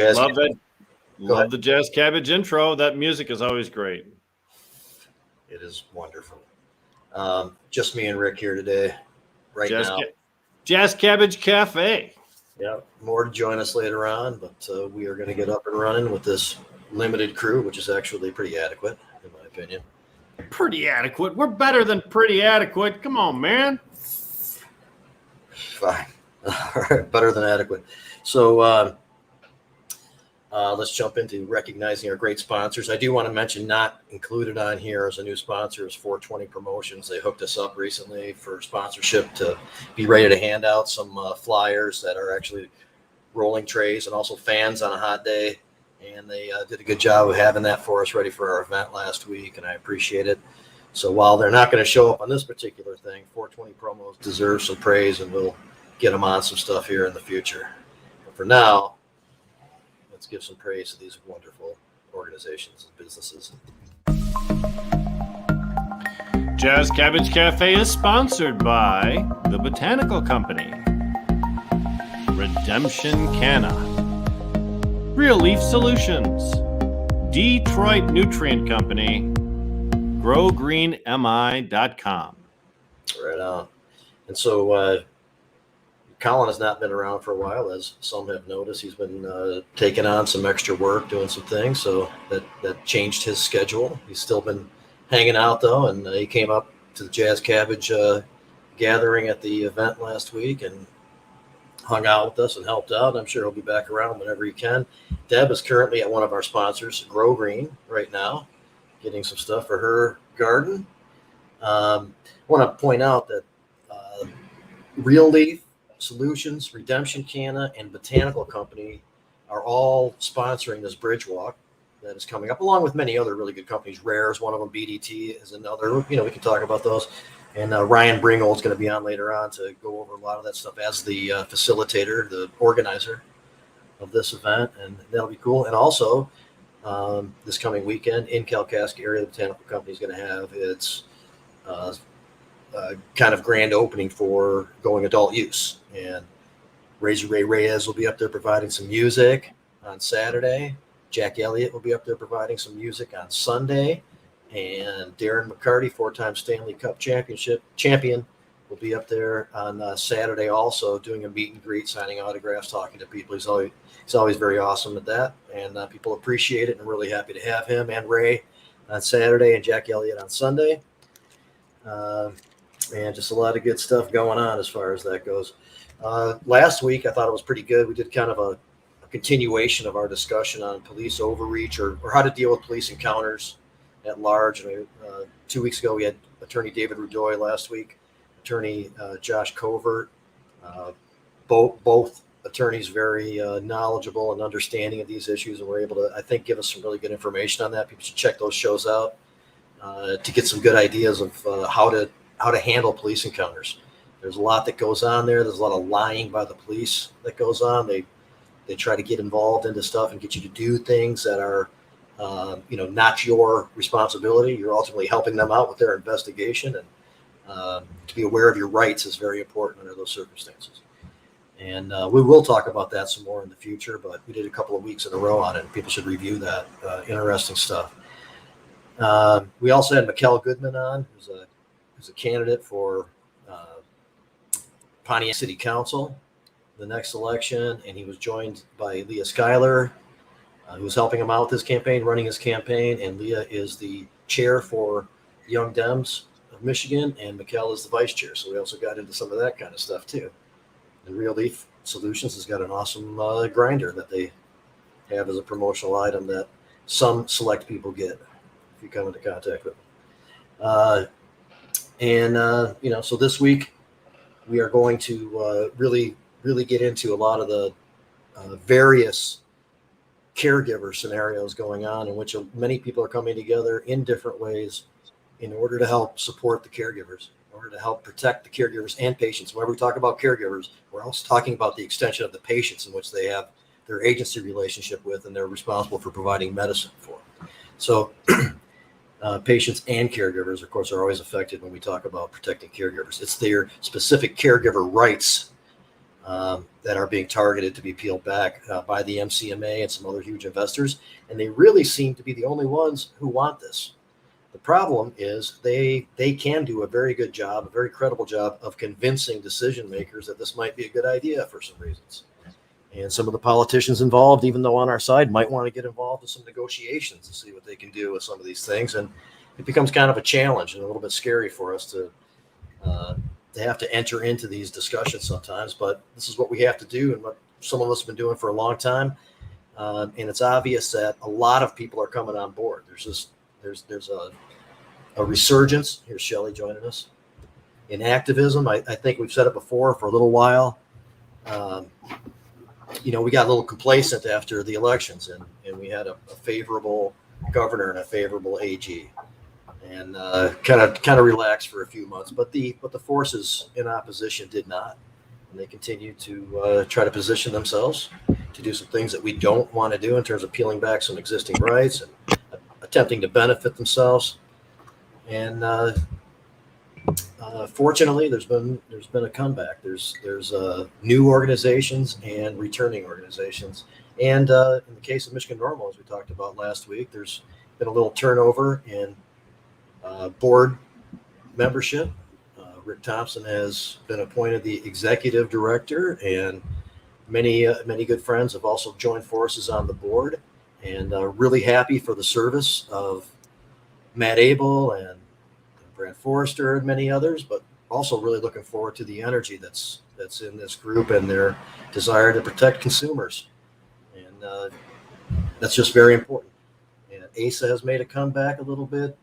Jazz. Love that. Love the Jazz Cabbage intro. That music is always great. It is wonderful. Just me and Rick here today, now. Jazz Cabbage Café. Yeah, more to join us later on, but we are going to get up and running with this limited crew, which is actually pretty adequate, in my opinion. Pretty adequate. We're better than pretty adequate. Come on, man. Fine. All right, better than adequate. So let's jump into recognizing our great sponsors. I do want to mention, not included on here as a new sponsor is 420 Promotions. They hooked us up recently for sponsorship to be ready to hand out some flyers that are actually rolling trays and also fans on a hot day. And they did a good job of having that for us ready for our event last week, and I appreciate it. So while they're not going to show up on this particular thing, 420 Promos deserve some praise, and we'll get them on some stuff here in the future. But for now, let's give some praise to these wonderful organizations and businesses. Jazz Cabbage Cafe is sponsored by the Botanical Company, Redemption Canna, Real Leaf Solutions, Detroit Nutrient Company, GrowGreenMI.com. Right on. And so Colin has not been around for a while, as some have noticed. He's been taking on some extra work, doing some things, so that changed his schedule. He's still been hanging out, though, and he came up to the Jazz Cabbage gathering at the event last week and hung out with us and helped out. I'm sure he'll be back around whenever he can. Deb is currently at one of our sponsors, Grow Green, right now, getting some stuff for her garden. I want to point out that Real Leaf Solutions, Redemption Canna, and Botanical Company are all sponsoring this Bridgewalk that is coming up, along with many other really good companies. Rare is one of them. BDT is another. We can talk about those. And Ryan Bringold is going to be on later on to go over a lot of that stuff as the facilitator, the organizer of this event, and that'll be cool. And also, this coming weekend in Kalkaska area, the Botanical Company is going to have its kind of grand opening for going adult use. And Razor Ray Reyes will be up there providing some music on Saturday. Jack Elliott will be up there providing some music on Sunday. And Darren McCarty, 4-time Stanley Cup champion, will be up there on Saturday also doing a meet and greet, signing autographs, talking to people. He's always very awesome at that, and people appreciate it, and really happy to have him and Ray on Saturday and Jack Elliott on Sunday. And just a lot of good stuff going on as far as that goes. Last week, I thought it was pretty good. We did kind of a continuation of our discussion on police overreach or how to deal with police encounters at large. 2 weeks ago, we had Attorney David Rudoy. Last week, Attorney Josh Covert. Both attorneys very knowledgeable and understanding of these issues, and were able to, I think, give us some really good information on that. People should check those shows out to get some good ideas of how to handle police encounters. There's a lot that goes on there. There's a lot of lying by the police that goes on. They try to get involved into stuff and get you to do things that are not your responsibility. You're ultimately helping them out with their investigation, and to be aware of your rights is very important under those circumstances. And we will talk about that some more in the future, but we did a couple of weeks in a row on it. People should review that. Interesting stuff. We also had Mikkel Goodman on, who's a candidate for Pontiac City Council, the next election, and he was joined by Leah Schuyler, who was helping him out with his campaign, running his campaign. And Leah is the chair for Young Dems of Michigan, and Mikkel is the vice chair. So we also got into some of that kind of stuff too. And Real Leaf Solutions has got an awesome grinder that they have as a promotional item that some select people get if you come into contact with them. So this week we are going to really get into a lot of the various caregiver scenarios going on, in which many people are coming together in different ways in order to help support the caregivers, in order to help protect the caregivers and patients. Whenever we talk about caregivers, we're also talking about the extension of the patients in which they have their agency relationship with, and they're responsible for providing medicine for. So patients and caregivers, of course, are always affected when we talk about protecting caregivers. It's their specific caregiver rights that are being targeted to be peeled back by the MCMA and some other huge investors. And they really seem to be the only ones who want this. The problem is they can do a very good job, a very credible job of convincing decision makers that this might be a good idea for some reasons. And some of the politicians involved, even though on our side, might want to get involved in some negotiations to see what they can do with some of these things. And it becomes kind of a challenge and a little bit scary for us to have to enter into these discussions sometimes. But this is what we have to do and what some of us have been doing for a long time. And it's obvious that a lot of people are coming on board. There's a resurgence. Here's Shelly joining us in activism. I think we've said it before for a little while. We got a little complacent after the elections, and we had a favorable governor and a favorable AG, and kind of relaxed for a few months. But the forces in opposition did not, and they continue to try to position themselves to do some things that we don't want to do in terms of peeling back some existing rights and attempting to benefit themselves. And fortunately, there's been a comeback. There's new organizations and returning organizations. And in the case of Michigan MiNORML, as we talked about last week, there's been a little turnover in board membership. Rick Thompson has been appointed the executive director, and many good friends have also joined forces on the board. And really happy for the service of Matt Abel and Brad Forrester and many others, but also really looking forward to the energy that's in this group and their desire to protect consumers. And that's just very important. And ASA has made a comeback a little bit.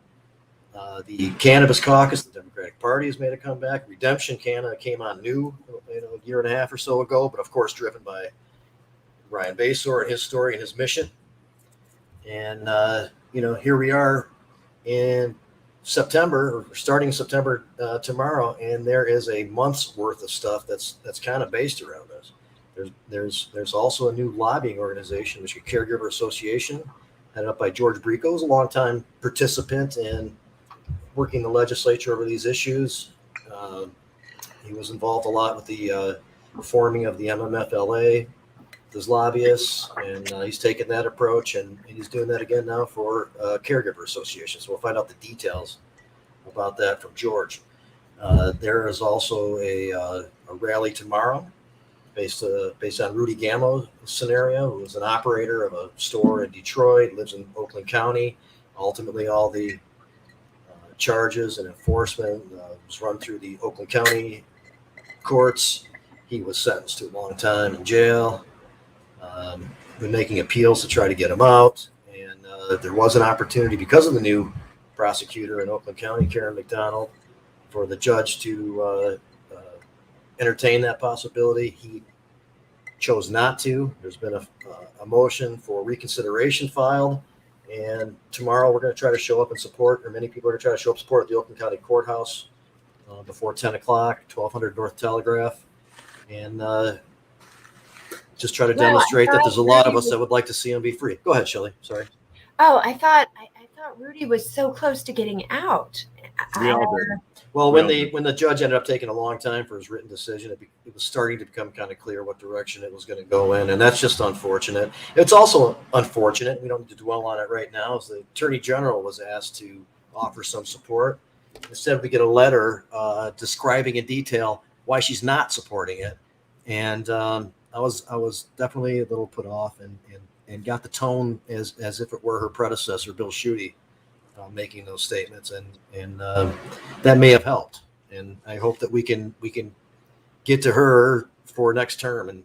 The Cannabis Caucus, the Democratic Party, has made a comeback. Redemption Canada came on new, a year and a half or so ago, but of course driven by Ryan Basor and his story and his mission. And here we are in September, or starting September tomorrow, and there is a month's worth of stuff that's kind of based around us. There's also a new lobbying organization, Michigan Caregiver Association, headed up by George Brikho, who's a longtime participant in working the legislature over these issues. He was involved a lot with the forming of the MMFLA, his lobbyists, and he's taken that approach, and he's doing that again now for Caregiver Association. So we'll find out the details about that from George. There is also a rally tomorrow based on Rudy Gamo's scenario, who was an operator of a store in Detroit, lives in Oakland County. Ultimately, all the charges and enforcement was run through the Oakland County courts. He was sentenced to a long time in jail. Been making appeals to try to get him out, and there was an opportunity because of the new prosecutor in Oakland County, Karen McDonald, for the judge to entertain that possibility. He chose not to. There's been a motion for reconsideration filed, and tomorrow we're going to try to show up and support, or many people are going to try to show up and support at the Oakland County Courthouse before 10 o'clock, 1200 North Telegraph, and just try to demonstrate that there's a lot of us that would like to see him be free. Go ahead, Shelly. Sorry. Oh, I thought Rudy was so close to getting out. Well, when the judge ended up taking a long time for his written decision, it was starting to become kind of clear what direction it was going to go in, and that's just unfortunate. It's also unfortunate, we don't need to dwell on it right now, as the Attorney General was asked to offer some support. Instead, we get a letter describing in detail why she's not supporting it, and I was definitely a little put off, and got the tone as if it were her predecessor, Bill Schuette, making those statements, and that may have helped. And I hope that we can get to her for next term, and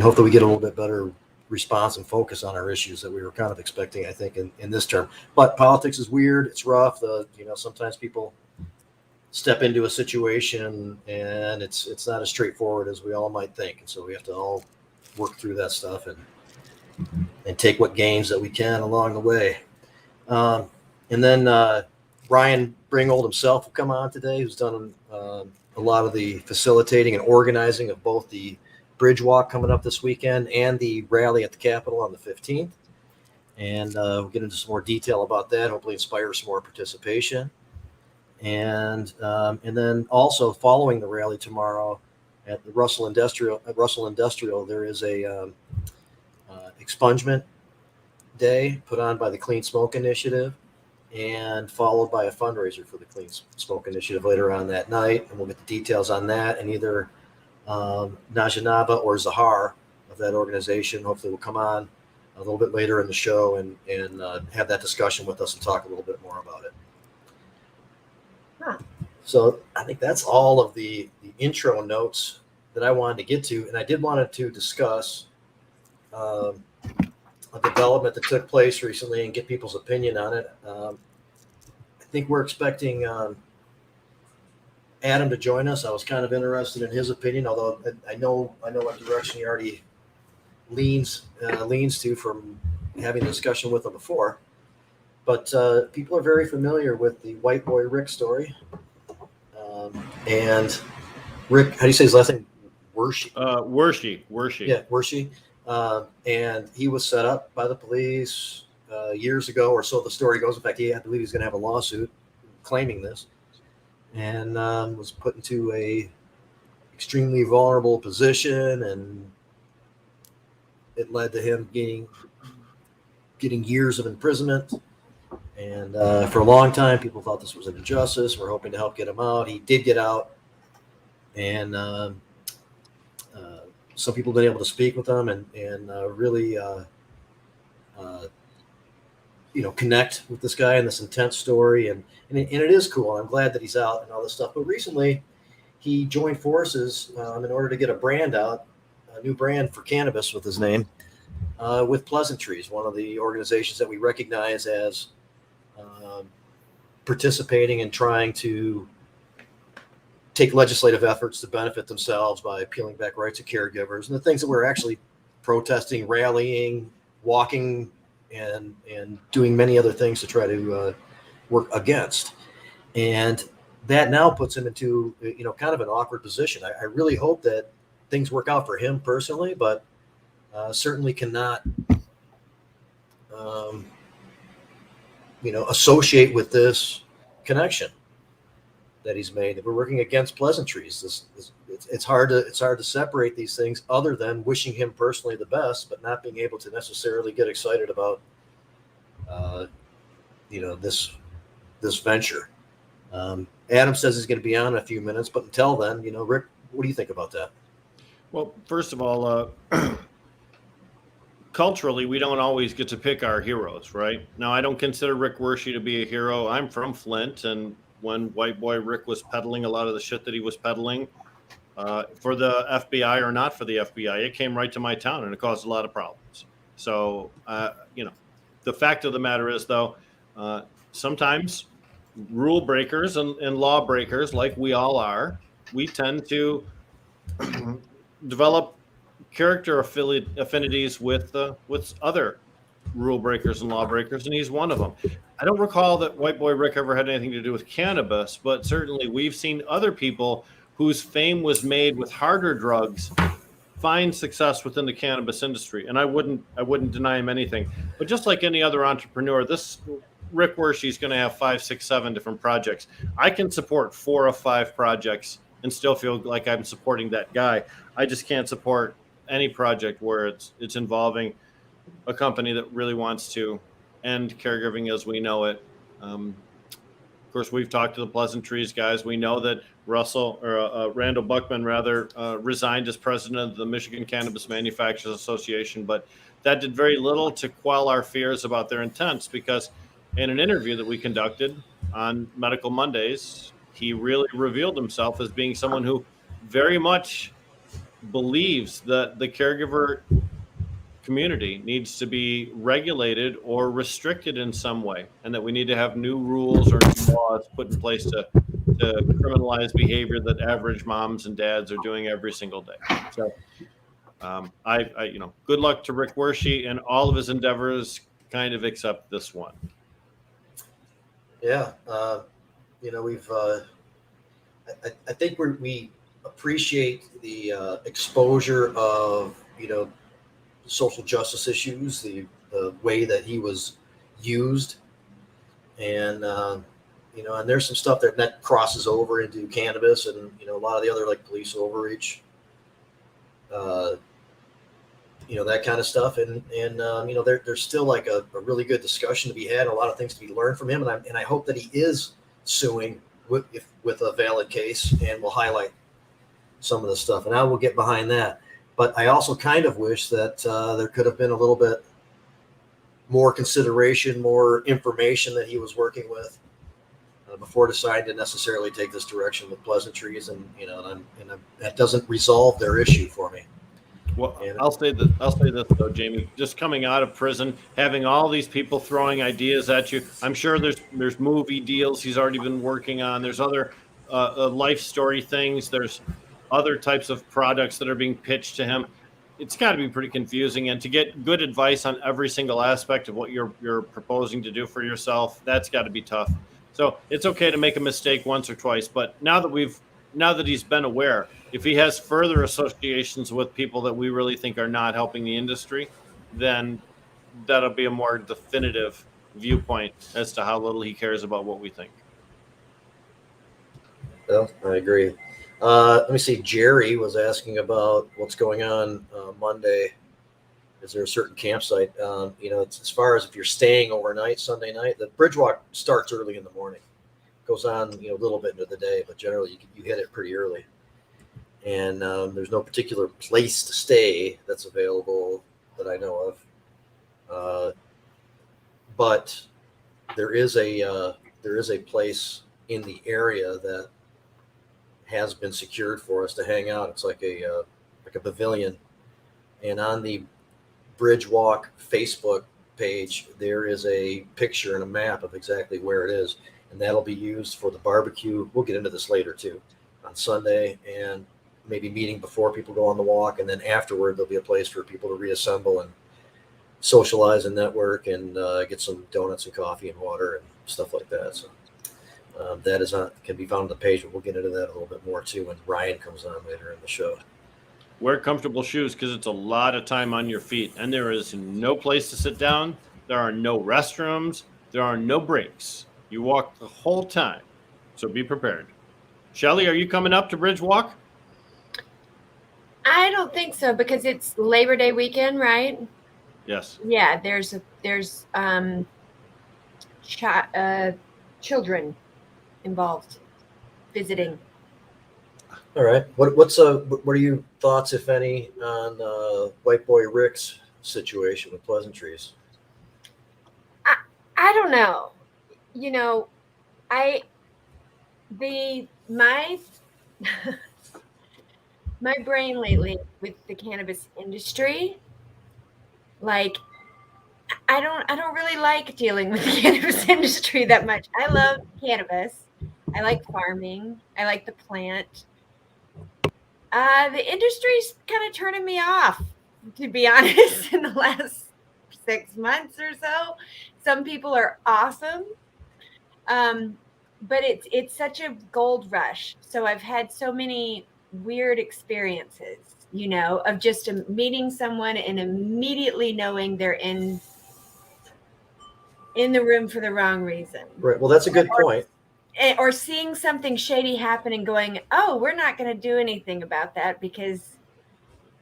hope that we get a little bit better response and focus on our issues that we were kind of expecting, I think, in this term. But politics is weird. It's rough. Sometimes people step into a situation and it's not as straightforward as we all might think. And so we have to all work through that stuff and take what gains that we can along the way. And then Ryan Bringold himself will come on today, who's done a lot of the facilitating and organizing of both the Bridgewalk coming up this weekend and the rally at the Capitol on the 15th. And we'll get into some more detail about that, hopefully inspire some more participation. And then also following the rally tomorrow, at the Russell Industrial, there is a expungement day put on by the Clean Smoke Initiative, and followed by a fundraiser for the Clean Smoke Initiative later on that night. And we'll get the details on that. And either Najanaba or Sahar of that organization hopefully will come on a little bit later in the show and have that discussion with us and talk a little bit more about it. Huh. So I think that's all of the intro notes that I wanted to get to. And I did want to discuss a development that took place recently and get people's opinion on it. I think we're expecting Adam to join us. I was kind of interested in his opinion, although I know what direction he already leans to from having a discussion with him before. But people are very familiar with the white boy Rick story. And Rick, how do you say his last name? Wershey. Wershey. Yeah, Wershey. And he was set up by the police years ago, or so the story goes. In fact, I believe he's going to have a lawsuit claiming this, and was put into a extremely vulnerable position, and it led to him getting years of imprisonment. And for a long time, people thought this was an injustice. We're hoping to help get him out. He did get out, and some people have been able to speak with him and really connect with this guy and this intense story. And it is cool. I'm glad that he's out and all this stuff. But recently, he joined forces in order to get a brand out, a new brand for cannabis with his name, with Pleasantries, one of the organizations that we recognize as participating and trying to take legislative efforts to benefit themselves by peeling back rights of caregivers, and the things that we're actually protesting, rallying, walking, and doing many other things to try to work against. And that now puts him into kind of an awkward position. I really hope that things work out for him personally, but certainly cannot associate with this connection that he's made. We're working against Pleasantries. It's hard to separate these things, other than wishing him personally the best, but not being able to necessarily get excited about this venture. Adam says he's going to be on in a few minutes, but until then, Rick, what do you think about that? Well, first of all, culturally, we don't always get to pick our heroes, right? Now, I don't consider Rick Wershey to be a hero. I'm from Flint, and when white boy Rick was peddling a lot of the shit that he was peddling for the FBI or not for the FBI, it came right to my town, and it caused a lot of problems. So, the fact of the matter is, though, sometimes rule breakers and law breakers, like we all are, we tend to develop character affinities with other rule breakers and law breakers, and he's one of them. I don't recall that white boy Rick ever had anything to do with cannabis, but certainly we've seen other people whose fame was made with harder drugs find success within the cannabis industry, and I wouldn't deny him anything. But just like any other entrepreneur, this Rick Wershey's going to have 5, 6, 7 different projects. I can support 4 of 5 projects and still feel like I'm supporting that guy. I just can't support any project where it's involving a company that really wants to end caregiving as we know it. Of course, we've talked to the Pleasantries guys. We know that Randall Buckman resigned as president of the Michigan Cannabis Manufacturers Association, but that did very little to quell our fears about their intents, because in an interview that we conducted on Medical Mondays, he really revealed himself as being someone who very much believes that the caregiver community needs to be regulated or restricted in some way, and that we need to have new rules or new laws put in place to criminalize behavior that average moms and dads are doing every single day. So good luck to Rick Wershey and all of his endeavors, kind of except this one. Yeah. We've I think we appreciate the exposure of social justice issues, the way that he was used, and and there's some stuff that crosses over into cannabis, and a lot of the other like police overreach that kind of stuff. And there's still like a really good discussion to be had, a lot of things to be learned from him. And I hope that he is suing with a valid case and will highlight some of the stuff. And I will get behind that. But I also kind of wish that there could have been a little bit more consideration, more information that he was working with before deciding to necessarily take this direction with pleasantries. And that doesn't resolve their issue for me. Well, I'll say this though, Jamie. Just coming out of prison, having all these people throwing ideas at you, I'm sure there's movie deals he's already been working on. There's other life story things. There's other types of products that are being pitched to him. It's got to be pretty confusing, and to get good advice on every single aspect of what you're proposing to do for yourself, that's got to be tough. So it's okay to make a mistake once or twice, but now that he's been aware, if he has further associations with people that we really think are not helping the industry, then that'll be a more definitive viewpoint as to how little he cares about what we think. Well, I agree. Let me see. Jerry was asking about what's going on Monday. Is there a certain campsite? It's, as far as if you're staying overnight, Sunday night, the Bridgewalk starts early in the morning. Goes on, a little bit into the day, but generally you hit it pretty early. And there's no particular place to stay that's available that I know of. But there is a place in the area that has been secured for us to hang out. It's like a pavilion, and on the Bridgewalk Facebook page there is a picture and a map of exactly where it is, and that'll be used for the barbecue. We'll get into this later too, on Sunday, and maybe meeting before people go on the walk, and then afterward there'll be a place for people to reassemble and socialize and network and get some donuts and coffee and water and stuff like that. So that can be found on the page, but we'll get into that a little bit more too when Ryan comes on later in the show. Wear comfortable shoes because it's a lot of time on your feet, and there is no place to sit down. There are no restrooms. There are no breaks. You walk the whole time, so be prepared. Shelly, are you coming up to Bridgewalk? I don't think so, because it's Labor Day weekend, right? Yes. Yeah, there's children involved visiting. All right. What are your thoughts, if any, on White Boy Rick's situation with pleasantries? I don't know. My brain lately with the cannabis industry, like I don't really like dealing with the cannabis industry that much. I love cannabis. I like farming. I like the plant. The industry's kind of turning me off, to be honest, in the last 6 months or so. Some people are awesome. But it's such a gold rush. So I've had so many weird experiences, of just meeting someone and immediately knowing they're in the room for the wrong reason. Right. Well, that's a good point. Or seeing something shady happen and going, oh, we're not going to do anything about that because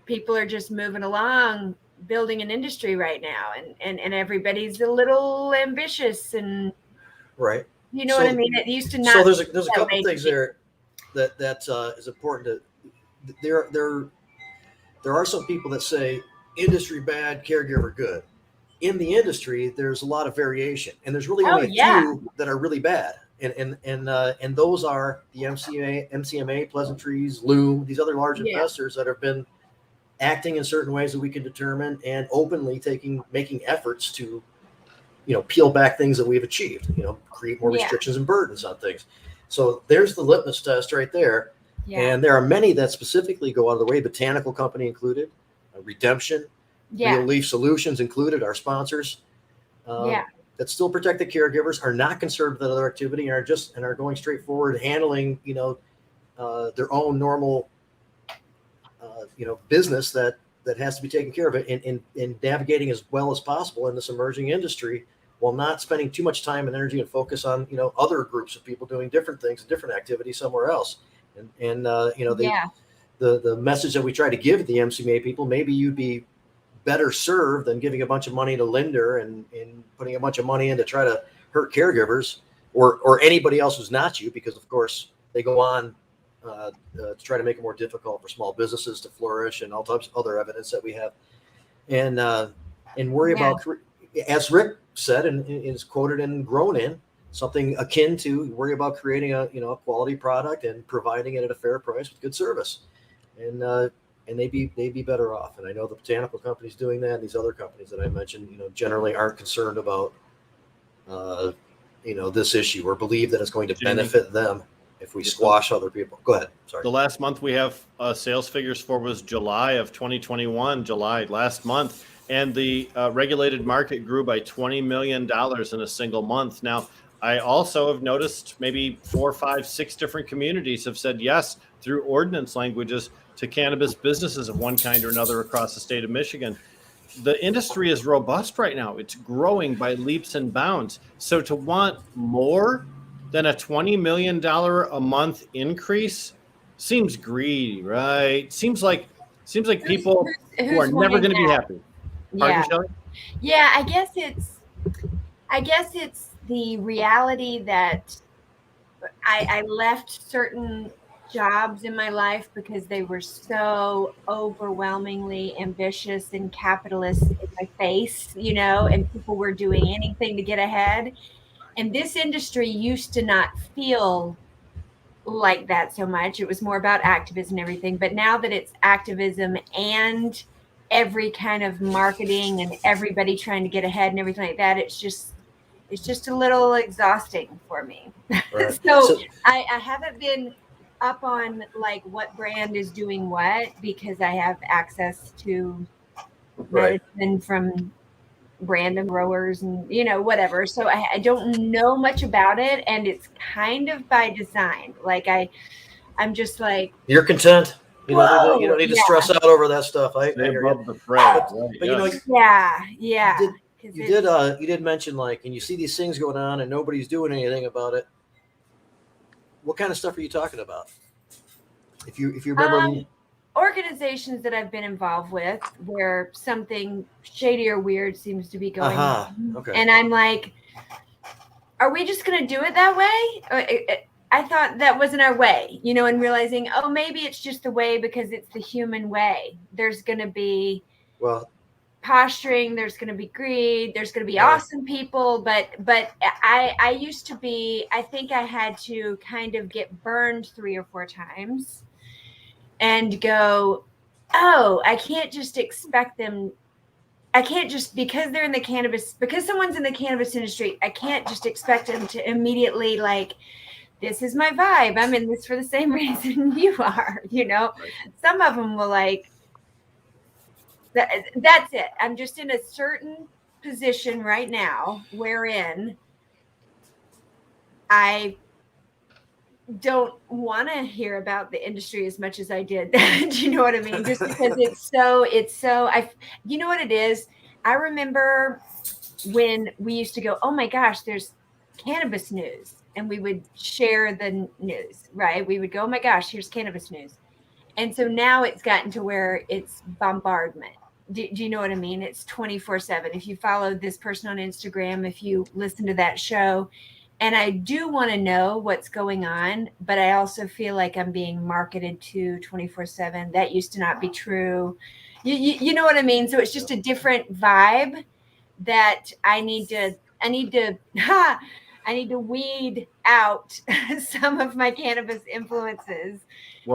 people are just moving along, building an industry right now. And everybody's a little ambitious and right. You know what I mean? It used to not. So there's a couple things there that is important to. There are some people that say industry bad, caregiver good. In the industry, there's a lot of variation, and there's really only a few that are really bad, and those are the MCMA, Pleasantries, Loom, these other large investors that have been acting in certain ways that we can determine, and openly making efforts to peel back things that we've achieved, create more restrictions and burdens on things. So there's the litmus test right there. Yeah. And there are many that specifically go out of the way, Botanical Company included, Redemption, Real Leaf Solutions included, our sponsors, that still protect the caregivers, are not concerned with other activity, and are going straight forward, handling, their own normal, business that has to be taken care of in navigating as well as possible in this emerging industry, while not spending too much time and energy and focus on, other groups of people doing different things and different activities somewhere else. the message that we try to give the MCMA people, maybe you'd be better served than giving a bunch of money to Linder and putting a bunch of money in to try to hurt caregivers or anybody else who's not you, because of course they go on to try to make it more difficult for small businesses to flourish and all types of other evidence that we have. And worry about, as Rick said and is quoted and grown in, something akin to worry about creating a quality product and providing it at a fair price with good service. And they'd be better off. And I know the botanical companies doing that, and these other companies that I mentioned, generally aren't concerned about, this issue or believe that it's going to benefit them if we squash other people. Go ahead. Sorry. The last month we have sales figures for was July of 2021, July last month. And the regulated market grew by $20 million in a single month. Now, I also have noticed maybe 4, 5, 6 different communities have said yes through ordinance languages to cannabis businesses of one kind or another across the state of Michigan. The industry is robust right now. It's growing by leaps and bounds. So to want more than a $20 million a month increase seems greedy, right? Seems like people who are never going to be happy. Pardon, Yeah. Shelly? Yeah, I guess it's the reality that I left certain jobs in my life because they were so overwhelmingly ambitious and capitalist in my face, and people were doing anything to get ahead. And this industry used to not feel like that so much. It was more about activism and everything. But now that it's activism and every kind of marketing and everybody trying to get ahead and everything like that, it's just a little exhausting for me. Right. So I haven't been up on like what brand is doing what, because I have access to medicine from random growers and whatever. So I don't know much about it, and it's kind of by design. Like I'm just like, you're content. You Whoa, don't need to stress out over that stuff. Stay above the fray, right? But yeah. You did mention, like, and you see these things going on and nobody's doing anything about it. What kind of stuff are you talking about? If you remember, organizations that I've been involved with where something shady or weird seems to be going on. Okay. And I'm like, are we just going to do it that way? I thought that wasn't our way, and realizing, oh, maybe it's just the way because it's the human way. There's going to be posturing, there's going to be greed, there's going to be awesome people, but I used to be, I think I had to kind of get burned 3 or 4 times and go, oh, I can't just expect them. I can't just, because someone's in the cannabis industry, I can't just expect them to immediately like, this is my vibe. I'm in this for the same reason you are, Some of them will like, that's it. I'm just in a certain position right now wherein I don't want to hear about the industry as much as I did. Do you know what I mean? Just because it's so, you know what it is? I remember when we used to go, oh my gosh, there's cannabis news. And we would share the news, right? We would go, oh my gosh, here's cannabis news. And so now it's gotten to where it's bombardment. Do you know what I mean? It's 24/7. If you follow this person on Instagram, if you listen to that show, and I do want to know what's going on, but I also feel like I'm being marketed to 24/7. That used to not be true. You know what I mean? So it's just a different vibe that I need to weed out some of my cannabis influences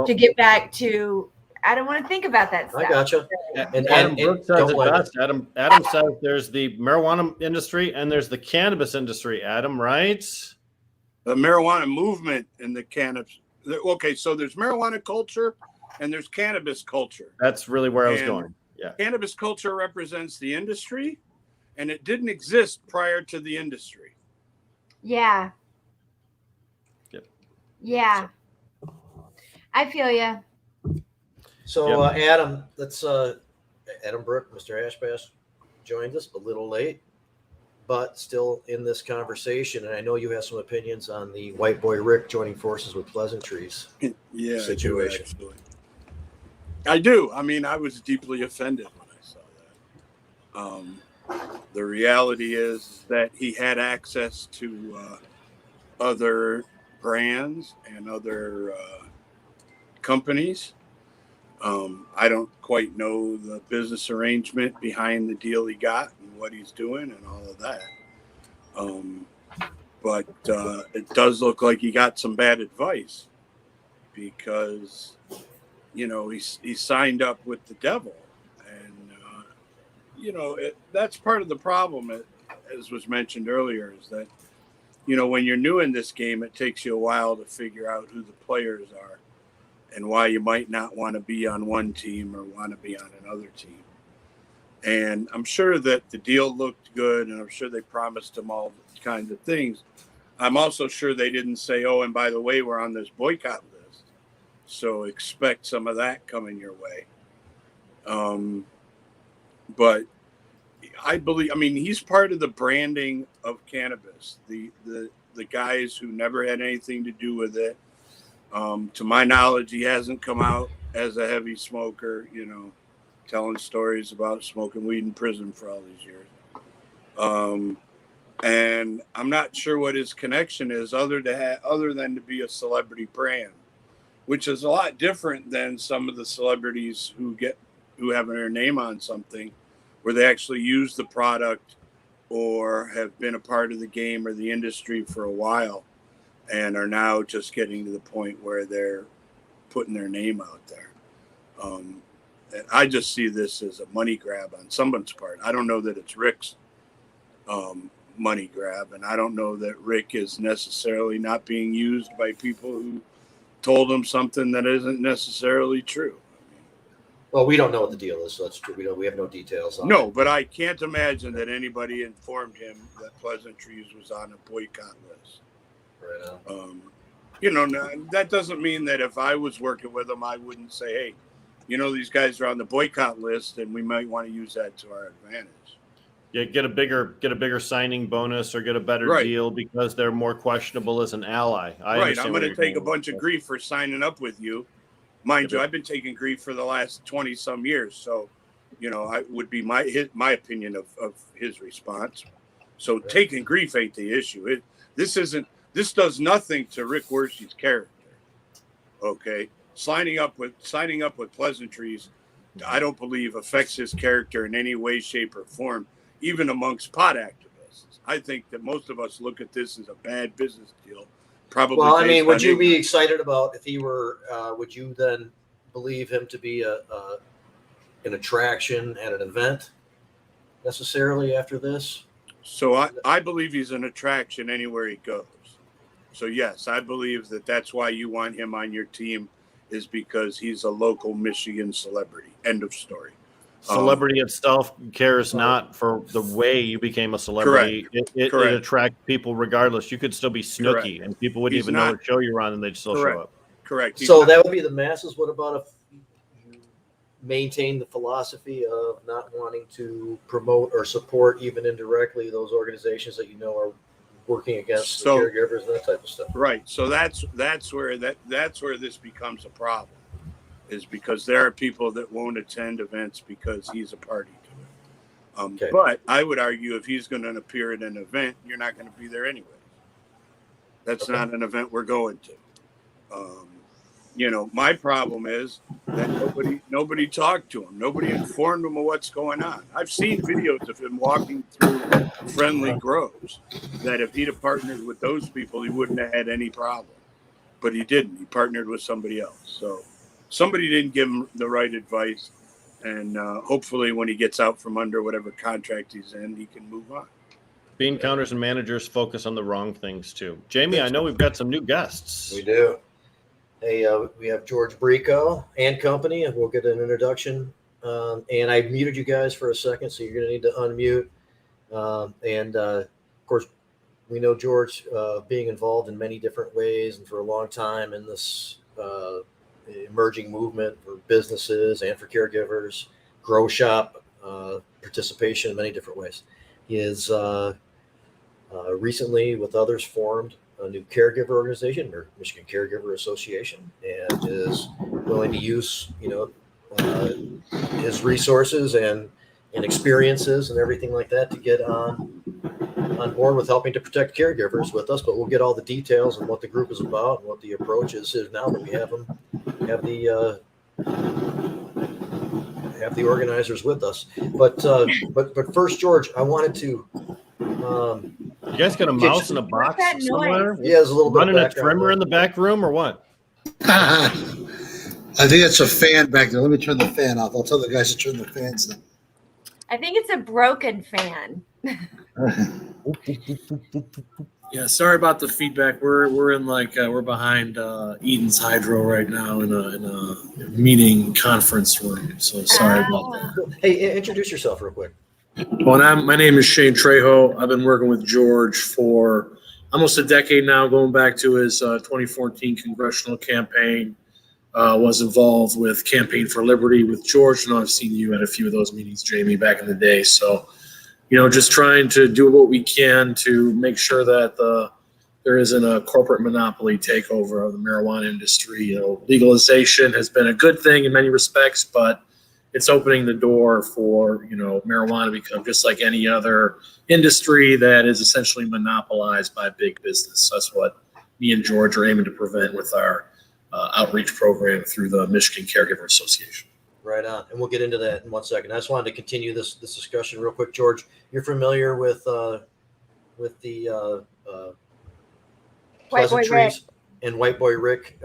to get back to, I don't want to think about that stuff. I gotcha. And Adam Brook says it best. Adam says there's the marijuana industry and there's the cannabis industry, Adam, right? The marijuana movement and the cannabis. Okay, so there's marijuana culture and there's cannabis culture. That's really where I was going. Yeah. Cannabis culture represents the industry, and it didn't exist prior to the industry. Yeah. Yep. Yeah. I feel you. So Adam, Adam Brook, Mr. Ashbash joined us a little late, but still in this conversation. And I know you have some opinions on the white boy Rick joining forces with Pleasantries Yeah, situation. I do. I mean, I was deeply offended when I saw that. The reality is that he had access to other brands and other companies. I don't quite know the business arrangement behind the deal he got and what he's doing and all of that. But it does look like he got some bad advice because, you know, he signed up with the devil. And, you know, that's part of the problem, as was mentioned earlier, is that, you know, when you're new in this game, it takes you a while to figure out who the players are and why you might not want to be on one team or want to be on another team. And I'm sure that the deal looked good, and I'm sure they promised him all kinds of things. I'm also sure they didn't say, oh, and by the way, we're on this boycott list, so expect some of that coming your way. But I believe, I mean, he's part of the branding of cannabis. The guys who never had anything to do with it. To my knowledge, he hasn't come out as a heavy smoker, you know, telling stories about smoking weed in prison for all these years. And I'm not sure what his connection is other than to be a celebrity brand, which is a lot different than some of the celebrities who have their name on something where they actually use the product or have been a part of the game or the industry for a while and are now just getting to the point where they're putting their name out there. And I just see this as a money grab on someone's part. I don't know that it's Rick's money grab, and I don't know that Rick is necessarily not being used by people who told him something that isn't necessarily true. Well, we don't know what the deal is, so that's true. We have no details on it. No, but I can't imagine that anybody informed him that Pleasantries was on a boycott list. Right on. You know, that doesn't mean that if I was working with them, I wouldn't say, hey, you know, these guys are on the boycott list and we might want to use that to our advantage. Yeah, get a bigger signing bonus or get a better deal because they're more questionable as an ally. I'm going to take a bunch of grief for signing up with you. Mind you, I've been taking grief for the last 20 some years. So, you know, I would be my opinion of his response. So taking grief ain't the issue. This does nothing to Rick Wersey's character. Okay. Signing up with Pleasantries, I don't believe affects his character in any way, shape, or form, even amongst pot activists. I think that most of us look at this as a bad business deal. Probably. Well, I mean, would you be excited about if he were? Would you then believe him to be an attraction at an event necessarily after this? So I believe he's an attraction anywhere he goes. So yes, I believe that's why you want him on your team, is because he's a local Michigan celebrity. End of story. Celebrity itself cares not for the way you became a celebrity. Correct. It attracts people regardless. You could still be Snooki and people wouldn't even know what show you're on and they'd still show up. Correct. So that would be the masses. What about if you maintain the philosophy of not wanting to promote or support even indirectly those organizations that you know are working against the caregivers and that type of stuff? Right. So that's where this becomes a problem. Is because there are people that won't attend events because he's a party to it. But I would argue if he's going to appear at an event, you're not going to be there anyway. That's not an event we're going to. You know, my problem is that nobody talked to him. Nobody informed him of what's going on. I've seen videos of him walking through friendly groves that if he'd have partnered with those people, he wouldn't have had any problem. But he didn't. He partnered with somebody else. So somebody didn't give him the right advice, and hopefully when he gets out from under whatever contract he's in, he can move on. Bean counters and managers focus on the wrong things too. Jamie, I know we've got some new guests. We do. Hey, we have George Brikho and company, and we'll get an introduction. And I muted you guys for a second, so you're going to need to unmute. And of course, we know George being involved in many different ways and for a long time in this emerging movement for businesses and for caregivers, grow shop participation in many different ways. He is recently, with others, formed a new caregiver organization, or Michigan Caregiver Association, and is willing to use, his resources and experiences and everything like that to get on board with helping to protect caregivers with us. But we'll get all the details and what the group is about and what the approach is now that we have the organizers with us. But first, George, I wanted to. You guys got a mouse in a box that somewhere? Yeah, there's a little bit Running a of trimmer in the back room or what? I think it's a fan back there. Let me turn the fan off. I'll tell the guys to turn the fans down. I think it's a broken fan. Yeah, sorry about the feedback. We're in we're behind Eden's Hydro right now in a meeting conference room. So sorry about that. Hey, introduce yourself real quick. Well, my name is Trejo. I've been working with George for almost a decade now, going back to his 2014 congressional campaign. Was involved with Campaign for Liberty with George. I know I've seen you at a few of those meetings, Jamie, back in the day. So, just trying to do what we can to make sure that there isn't a corporate monopoly takeover of the marijuana industry. Legalization has been a good thing in many respects, but it's opening the door for, marijuana to become just like any other industry that is essentially monopolized by big business. So that's what me and George are aiming to prevent with our outreach program through the Michigan Caregivers Association. Right on, and we'll get into that in 1 second. I just wanted to continue this discussion real quick, George. You're familiar with the White Boy Rick and White Boy Rick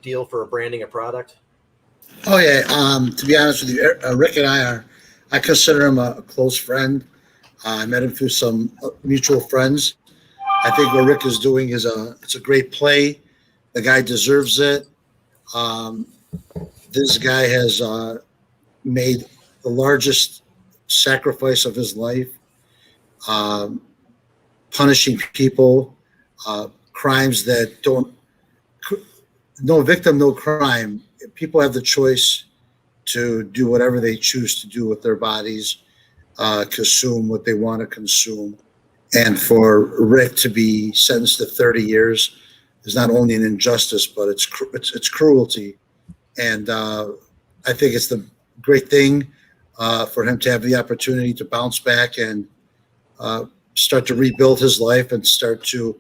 deal for branding a product? Oh yeah. To be honest with you, Rick and I consider him a close friend. I met him through some mutual friends. I think what Rick is doing it's a great play. The guy deserves it. This guy has made the largest sacrifice of his life, punishing people, crimes that no victim, no crime. People have the choice to do whatever they choose to do with their bodies, consume what they want to consume. And for Rick to be sentenced to 30 years is not only an injustice, but it's cruelty. And I think it's the great thing for him to have the opportunity to bounce back and start to rebuild his life and start to,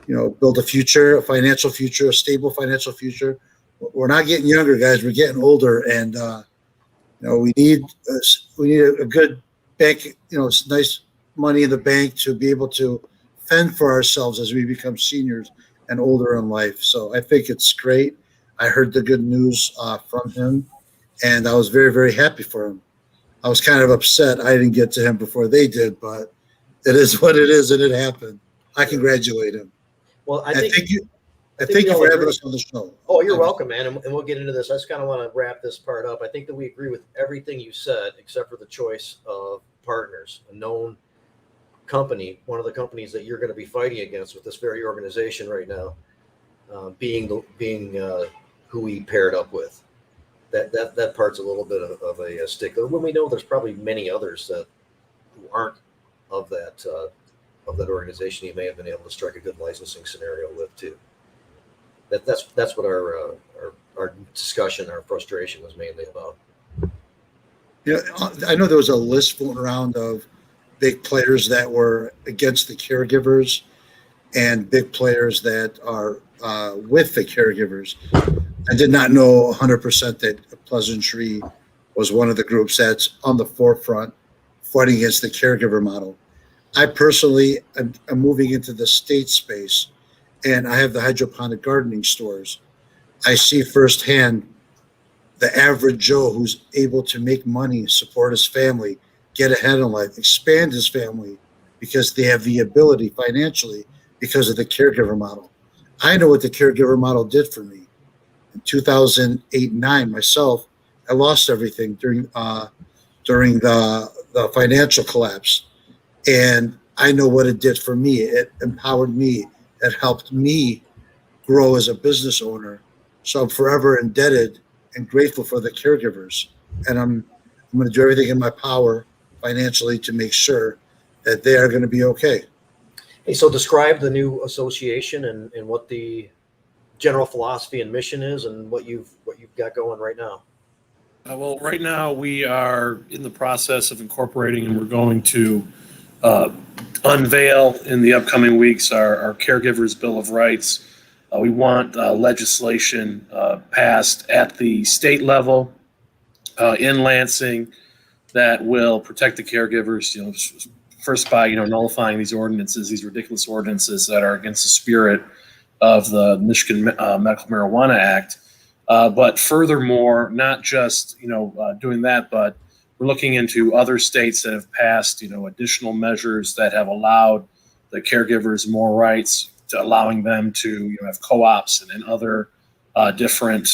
build a future, a financial future, a stable financial future. We're not getting younger, guys. We're getting older, and we need a good bank. It's nice money in the bank to be able to fend for ourselves as we become seniors and older in life. So I think it's great. I heard the good news from him, and I was very, very happy for him. I was kind of upset I didn't get to him before they did, but it is what it is, and it happened. I congratulate him. Well, I thank you we all for having agree. us on the show. Oh, you're welcome, man. And we'll get into this. I just kind of want to wrap this part up. I think that we agree with everything you said, except for the choice of partners, a known company, one of the companies that you're going to be fighting against with this very organization right now, being who we paired up with. That part's a little bit of a stickler. When we know there's probably many others who aren't of that organization, you may have been able to strike a good licensing scenario with too. That's what our discussion, our frustration was mainly about. I know there was a list floating around of big players that were against the caregivers and big players that are with the caregivers. I did not know 100% that Pleasantry was one of the groups that's on the forefront fighting against the caregiver model. I personally am moving into the state space, and I have the hydroponic gardening stores. I see firsthand the average Joe who's able to make money, support his family, get ahead in life, expand his family because they have the ability financially because of the caregiver model. I know what the caregiver model did for me. In 2008-9, myself, I lost everything during the financial collapse. And I know what it did for me. It empowered me. It helped me grow as a business owner. So I'm forever indebted and grateful for the caregivers. And I'm going to do everything in my power financially to make sure that they are going to be okay. Hey, so describe the new association and what the general philosophy and mission is and what you've got going right now. Well, right now we are in the process of incorporating, and we're going to unveil in the upcoming weeks our Caregivers Bill of Rights. We want legislation passed at the state level in Lansing that will protect the caregivers. First by nullifying these ordinances, these ridiculous ordinances that are against the spirit of the Michigan Medical Marijuana Act. But furthermore, not just doing that, but we're looking into other states that have passed additional measures that have allowed the caregivers more rights, to allowing them to have co-ops and other different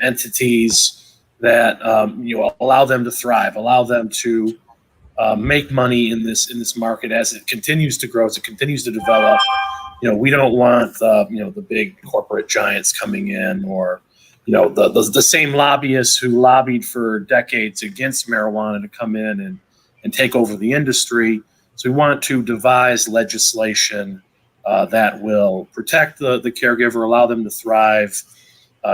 entities that allow them to thrive, allow them to make money in this market as it continues to grow, as it continues to develop. We don't want the big corporate giants coming in, or the same lobbyists who lobbied for decades against marijuana to come in and take over the industry. So we want to devise legislation that will protect the caregiver, allow them to thrive,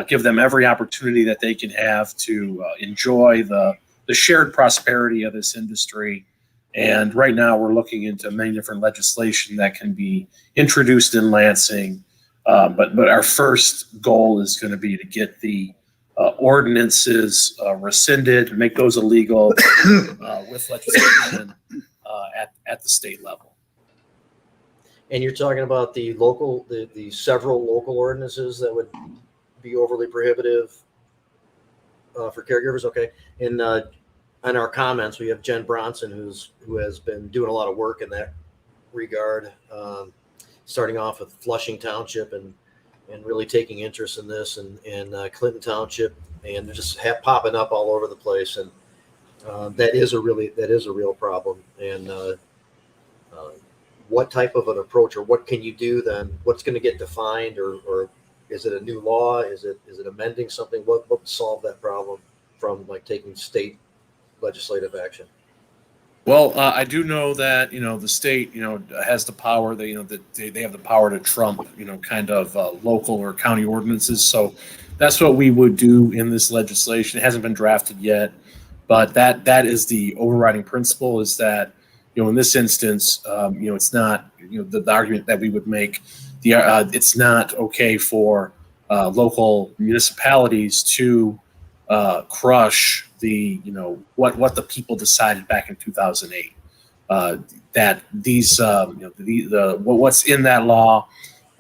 give them every opportunity that they can have to enjoy the shared prosperity of this industry. And right now we're looking into many different legislation that can be introduced in Lansing. But our first goal is going to be to get the ordinances rescinded, make those illegal with legislation at the state level. And you're talking about the several local ordinances that would be overly prohibitive for caregivers. Okay. In our comments, we have Jen Bronson, who has been doing a lot of work in that regard, starting off with Flushing Township and really taking interest in this, and Clinton Township, and they're just popping up all over the place. And that is a real problem. And what type of an approach, or what can you do then? What's going to get defined, or is it a new law? Is it amending something? What would solve that problem from taking state legislative action? Well, I do know that the state has the power. They they have the power to trump kind of local or county ordinances. So that's what we would do in this legislation. It hasn't been drafted yet, but that is the overriding principle. Is that in this instance, it's not the argument that we would make. It's not okay for local municipalities to crush the what the people decided back in 2008. That these what's in that law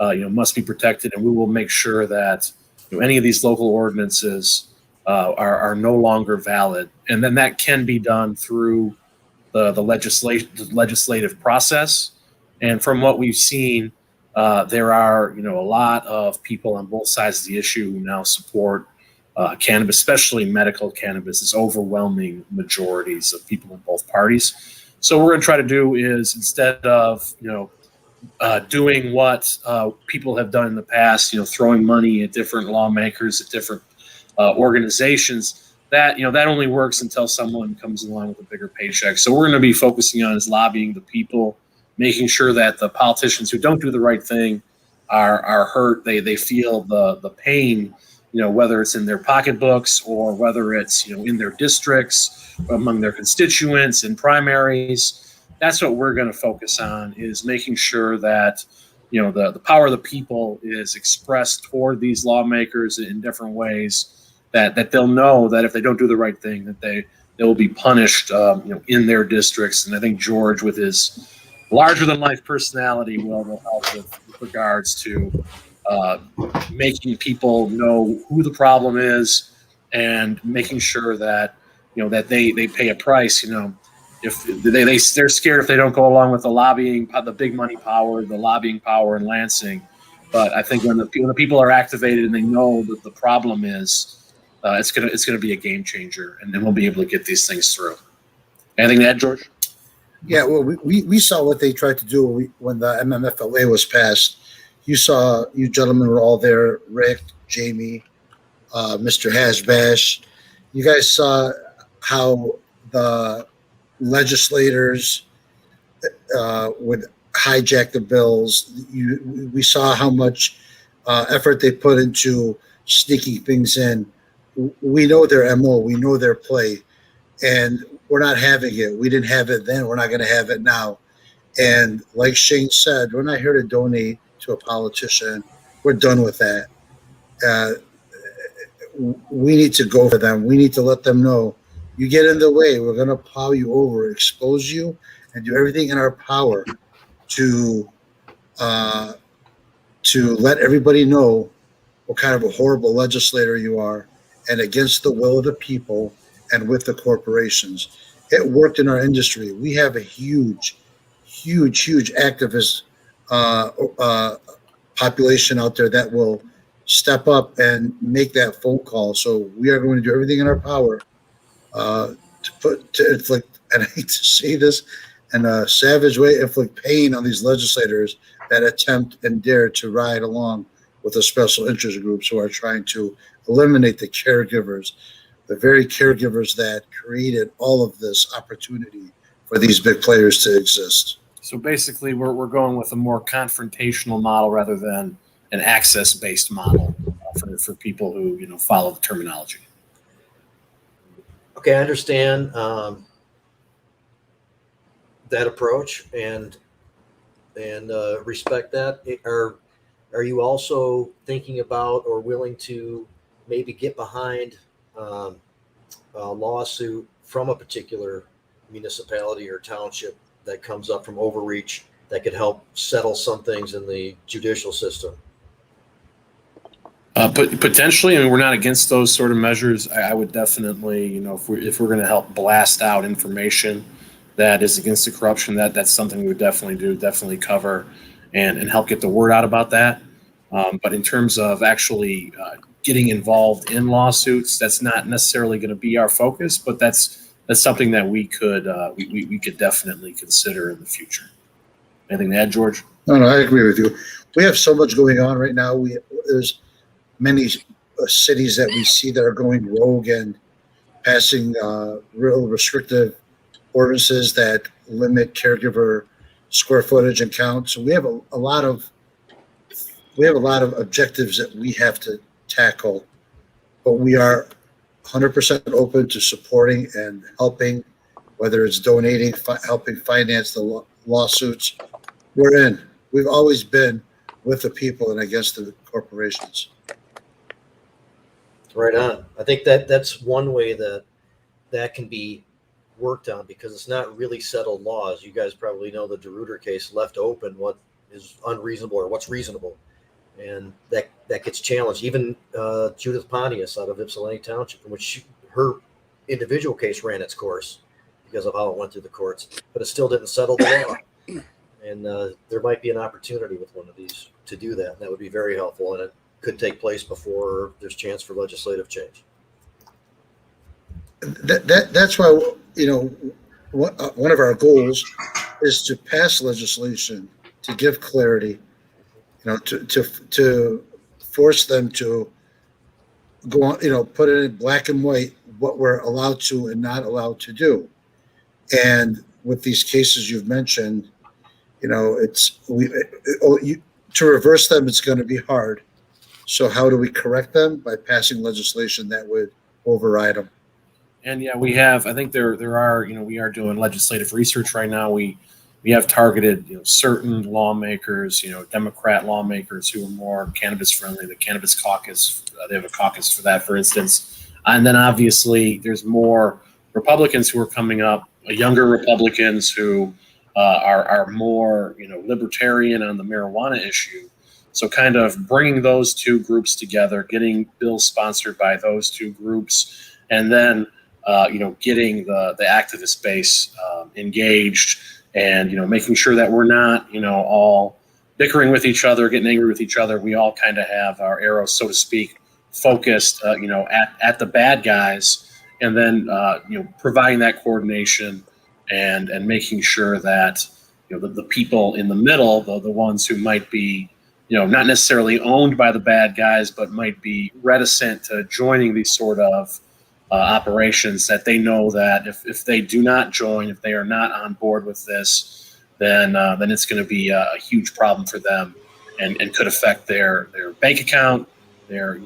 must be protected, and we will make sure that any of these local ordinances are no longer valid, and then that can be done through the legislative process. And from what we've seen, there are a lot of people on both sides of the issue who now support cannabis, especially medical cannabis. Is overwhelming majorities of people in both parties. So what we're going to try to do is, instead of doing what people have done in the past, throwing money at different lawmakers, at different organizations, that only works until someone comes along with a bigger paycheck. So we're going to be focusing on is lobbying the people, making sure that the politicians who don't do the right thing are hurt. They feel the pain, whether it's in their pocketbooks or whether it's in their districts, among their constituents, in primaries. That's what we're going to focus on, is making sure that the power of the people is expressed toward these lawmakers in different ways, that they'll know that if they don't do the right thing, that they will be punished in their districts. And I think George, with his larger than life personality, will help with regards to making people know who the problem is, and making sure that that they pay a price. If they're scared if they don't go along with the lobbying, the big money power, the lobbying power in Lansing. But I think when the people are activated and they know that the problem is, it's gonna be a game changer, and then we'll be able to get these things through. Anything to add, George? Yeah, well, we saw what they tried to do when the MMFLA was passed. You gentlemen were all there, Rick, Jamie, Mr. Hashbash. You guys saw how the legislators would hijack the bills. We saw how much effort they put into sneaking things in we know their MO, we know their play, and we're not having it. We didn't have it then. We're not going to have it now. And like Shane said, we're not here to donate to a politician. We're done with that. We need to go for them. We need to let them know, you get in the way, we're going to plow you over, expose you, and do everything in our power to let everybody know what kind of a horrible legislator you are, and against the will of the people and with the corporations. It worked in our industry. We have a huge activist population out there that will step up and make that phone call. So we are going to do everything in our power to inflict, and I hate to say this in a savage way, inflict pain on these legislators that attempt and dare to ride along with the special interest groups who are trying to eliminate the caregivers, the very caregivers that created all of this opportunity for these big players to exist. So basically, we're going with a more confrontational model rather than an access-based model for people who follow the terminology. Okay, I understand that approach and respect that. Are you also thinking about or willing to maybe get behind a lawsuit from a particular municipality or township that comes up from overreach that could help settle some things in the judicial system? But potentially, I mean, we're not against those sort of measures. I would definitely, if we're going to help blast out information that is against the corruption, that's something we would definitely cover and help get the word out about that. But in terms of actually getting involved in lawsuits, that's not necessarily going to be our focus. But that's something that we could we could definitely consider in the future. Anything to add, George? No, I agree with you. We have so much going on right now. There's many cities that we see that are going rogue and passing real restrictive ordinances that limit caregiver square footage and count. So we have a lot of objectives that we have to tackle, but we are 100% open to supporting and helping, whether it's donating, helping finance the lawsuits. We're in. We've always been with the people and against the corporations. Right on. I think that's one way that can be worked on, because it's not really settled laws. You guys probably know the DeRuiter case left open what is unreasonable or what's reasonable, and that gets challenged. Even Judith Pontius out of Ypsilanti Township, in which her individual case ran its course because of how it went through the courts, but it still didn't settle the law. And there might be an opportunity with one of these to do that. And that would be very helpful, and it could take place before there's chance for legislative change. That's why, one of our goals is to pass legislation to give clarity, to force them to go on, put it in black and white what we're allowed to and not allowed to do. And with these cases you've mentioned, to reverse them, it's going to be hard. So how do we correct them? By passing legislation that would override them. And yeah, we have. I think there are. We are doing legislative research right now. We have targeted certain lawmakers, Democrat lawmakers who are more cannabis friendly. The Cannabis Caucus, they have a caucus for that, for instance. And then obviously there's more Republicans who are coming up, younger Republicans who are more libertarian on the marijuana issue. So kind of bringing those two groups together, getting bills sponsored by those two groups, and then getting the activist base engaged, and making sure that we're not all bickering with each other, getting angry with each other. We all kind of have our arrows, so to speak, focused at the bad guys, and then providing that coordination and making sure that the people in the middle, the ones who might be not necessarily owned by the bad guys, but might be reticent to joining these sort of operations, that they know that if they do not join, if they are not on board with this, then it's going to be a huge problem for them, and could affect their bank account, their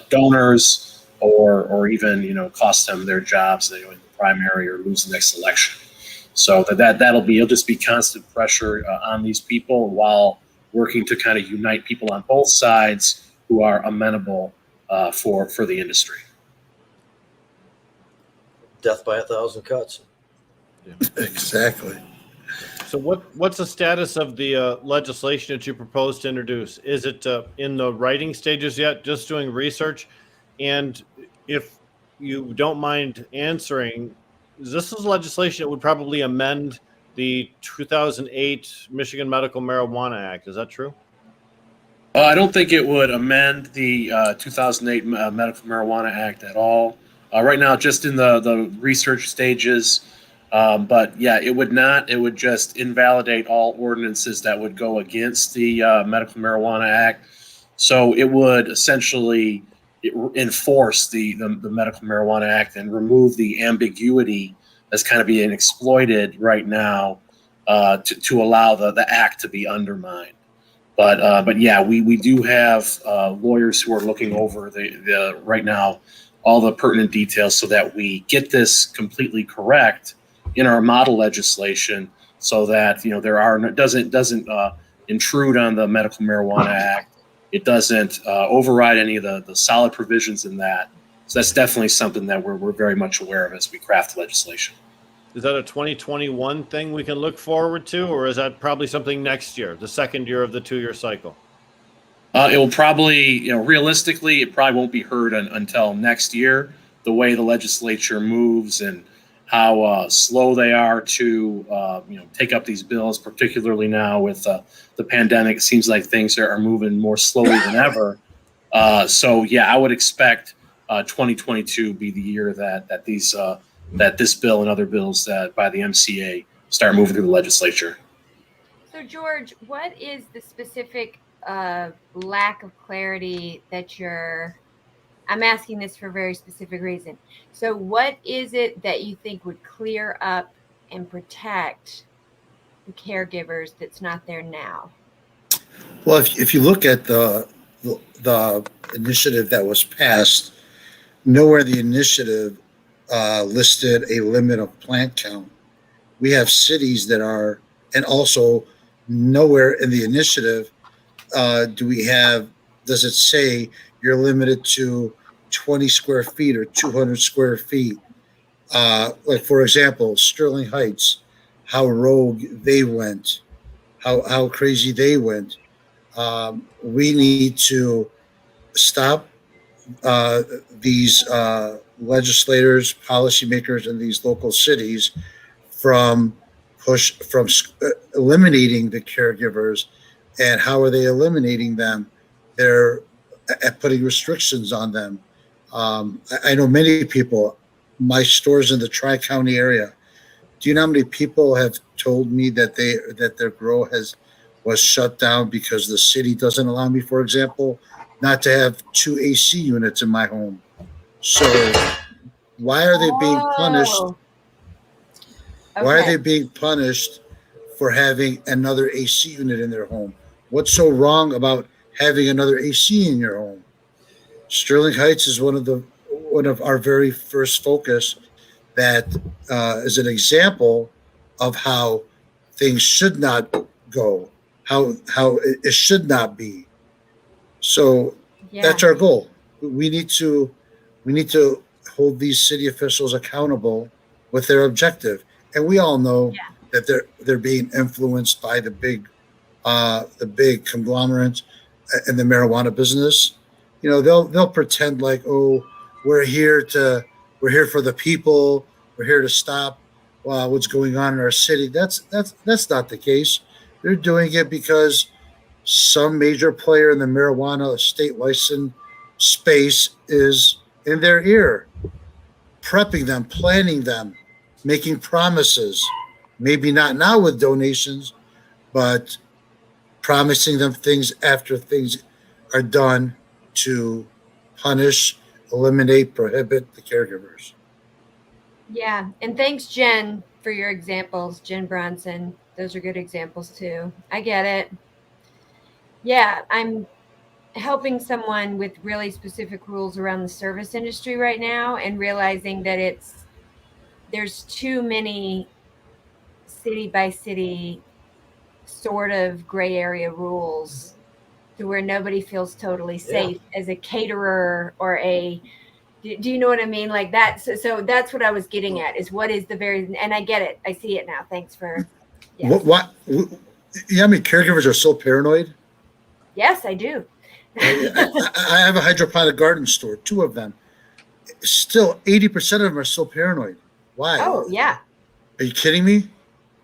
donors, or even cost them their jobs in the primary or lose the next election. So it'll just be constant pressure on these people while working to kind of unite people on both sides who are amenable for the industry. Death by 1,000 cuts. Exactly. So what's the status of the legislation that you propose to introduce? Is it in the writing stages yet, just doing research? And if you don't mind answering, this is legislation that would probably amend the 2008 Michigan Medical Marijuana Act. Is that true? I don't think it would amend the 2008 Medical Marijuana Act at all. Right now, just in the research stages. But yeah, it would not. It would just invalidate all ordinances that would go against the Medical Marijuana Act. So it would essentially enforce the Medical Marijuana Act and remove the ambiguity that's kind of being exploited right now to allow the act to be undermined. But yeah, we do have lawyers who are looking over the right now all the pertinent details so that we get this completely correct in our model legislation, so that it doesn't intrude on the Medical Marijuana Act. It doesn't override any of the solid provisions in that. So that's definitely something that we're very much aware of as we craft legislation. Is that a 2021 thing we can look forward to, or is that probably something next year, the second year of the 2-year cycle? It will probably, realistically, it probably won't be heard until next year. The way the legislature moves and how slow they are to take up these bills, particularly now with the pandemic. It seems like things are moving more slowly than ever. So yeah, I would expect 2022 be the year that this bill and other bills that by the MCA start moving through the legislature. So George, what is the specific lack of clarity that I'm asking this for a very specific reason. So what is it that you think would clear up and protect the caregivers that's not there now? Well, if you look at the initiative that was passed, nowhere in the initiative listed a limit of plant count. We have cities that are, and also nowhere in the initiative does it say you're limited to 20 square feet or 200 square feet. Like, for example, Sterling Heights, how rogue they went, how crazy they went. We need to stop these legislators, policymakers in these local cities from eliminating the caregivers. And how are they eliminating them? They're putting restrictions on them. I know many people, my stores in the Tri-County area. Do you know how many people have told me that their grow was shut down because the city doesn't allow me, for example, not to have 2 AC units in my home? So why are they being punished? Okay. Why are they being punished for having another AC unit in their home? What's so wrong about having another AC in your home? Sterling Heights is one of our very first focus that is an example of how things should not go, how it should not be. So that's our goal. We need to hold these city officials accountable with their objective, and we all know that they're being influenced by the big conglomerates in the marijuana business. They'll pretend like, oh, we're here for the people. We're here to stop what's going on in our city. That's not the case. They're doing it because some major player in the marijuana state license space is in their ear, prepping them, planning them, making promises. Maybe not now with donations, but promising them things after things are done to punish, eliminate, prohibit the caregivers. Yeah. And thanks, Jen, for your examples. Jen Bronson. Those are good examples too. I get it. Yeah. helping someone with really specific rules around the service industry right now, and realizing that there's too many city by city sort of gray area rules to where nobody feels totally safe as a caterer or do you know what I mean? Like that. So that's what I was getting at, is what is and I get it. I see it now. Thanks for. Yes. What? Yeah, I mean, caregivers are so paranoid. Yes, I do. I have a hydroponic garden store, 2 of them. Still, 80% of them are still paranoid. Why? Oh, yeah. Are you kidding me?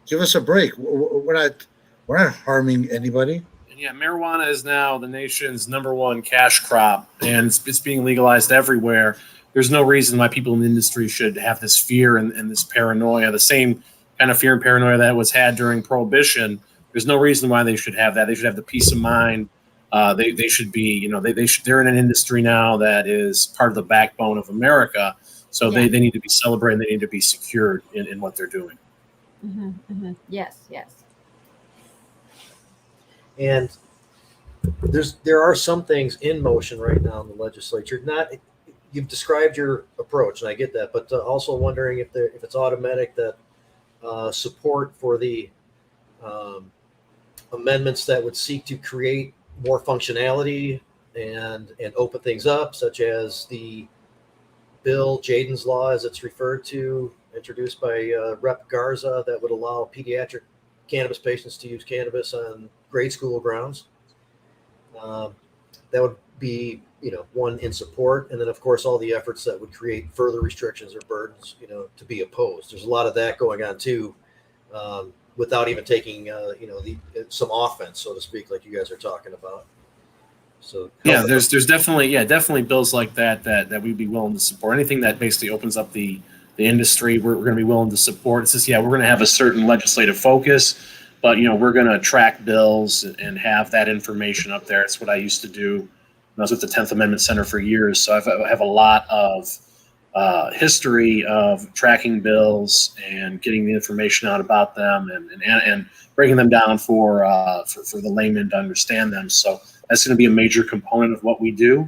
Give us a break. We're not harming anybody. Yeah, marijuana is now the nation's #1 cash crop, and it's being legalized everywhere. There's no reason why people in the industry should have this fear and this paranoia, the same kind of fear and paranoia that was had during Prohibition. There's no reason why they should have that. They should have the peace of mind. They should be, they're in an industry now that is part of the backbone of America. So they need to be celebrated. They need to be secured in what they're doing. Mm-hmm, mm-hmm. Yes. And there are some things in motion right now in the legislature. You've described your approach, and I get that, but also wondering if it's automatic that support for the amendments that would seek to create more functionality and open things up, such as the bill, Jaden's Law, as it's referred to, introduced by Rep. Garza, that would allow pediatric cannabis patients to use cannabis on grade school grounds. That would be, one in support. And then, of course, all the efforts that would create further restrictions or burdens, to be opposed. There's a lot of that going on, too, without even taking, some offense, so to speak, like you guys are talking about. So yeah, there's definitely bills like that we'd be willing to support. Anything that basically opens up the industry, we're going to be willing to support. It's just, we're going to have a certain legislative focus, but we're going to track bills and have that information up there. It's what I used to do when I was with the 10th Amendment Center for years. So I have a lot of history of tracking bills and getting the information out about them and breaking them down for the layman to understand them. So that's going to be a major component of what we do.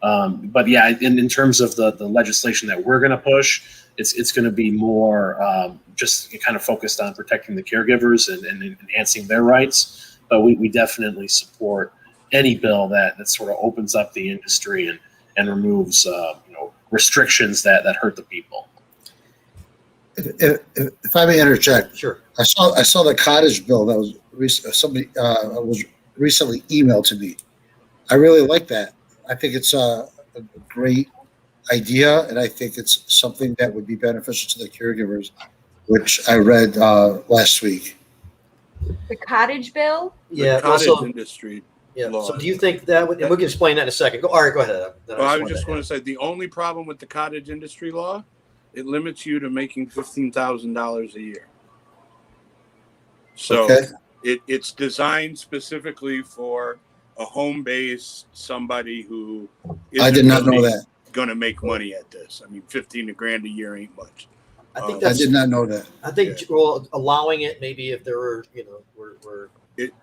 But yeah, in terms of the legislation that we're going to push, it's going to be more just kind of focused on protecting the caregivers and enhancing their rights. But we definitely support any bill that sort of opens up the industry and removes restrictions that hurt the people. If I may interject, sure. I saw the cottage bill that was was recently emailed to me. I really like that. I think it's a great idea, and I think it's something that would be beneficial to the caregivers, which I read last week. The cottage bill? Yeah, the cottage industry. Yeah. Law. So do you think that would, and we can explain that in a second. Go ahead. I was just going to say the only problem with the cottage industry law, it limits you to making $15,000 a year. So it's designed specifically for a home-based somebody who I did not know that going to make money at this. I mean, $15,000 a year ain't much. I think I did not know that. I think allowing it, maybe if there were,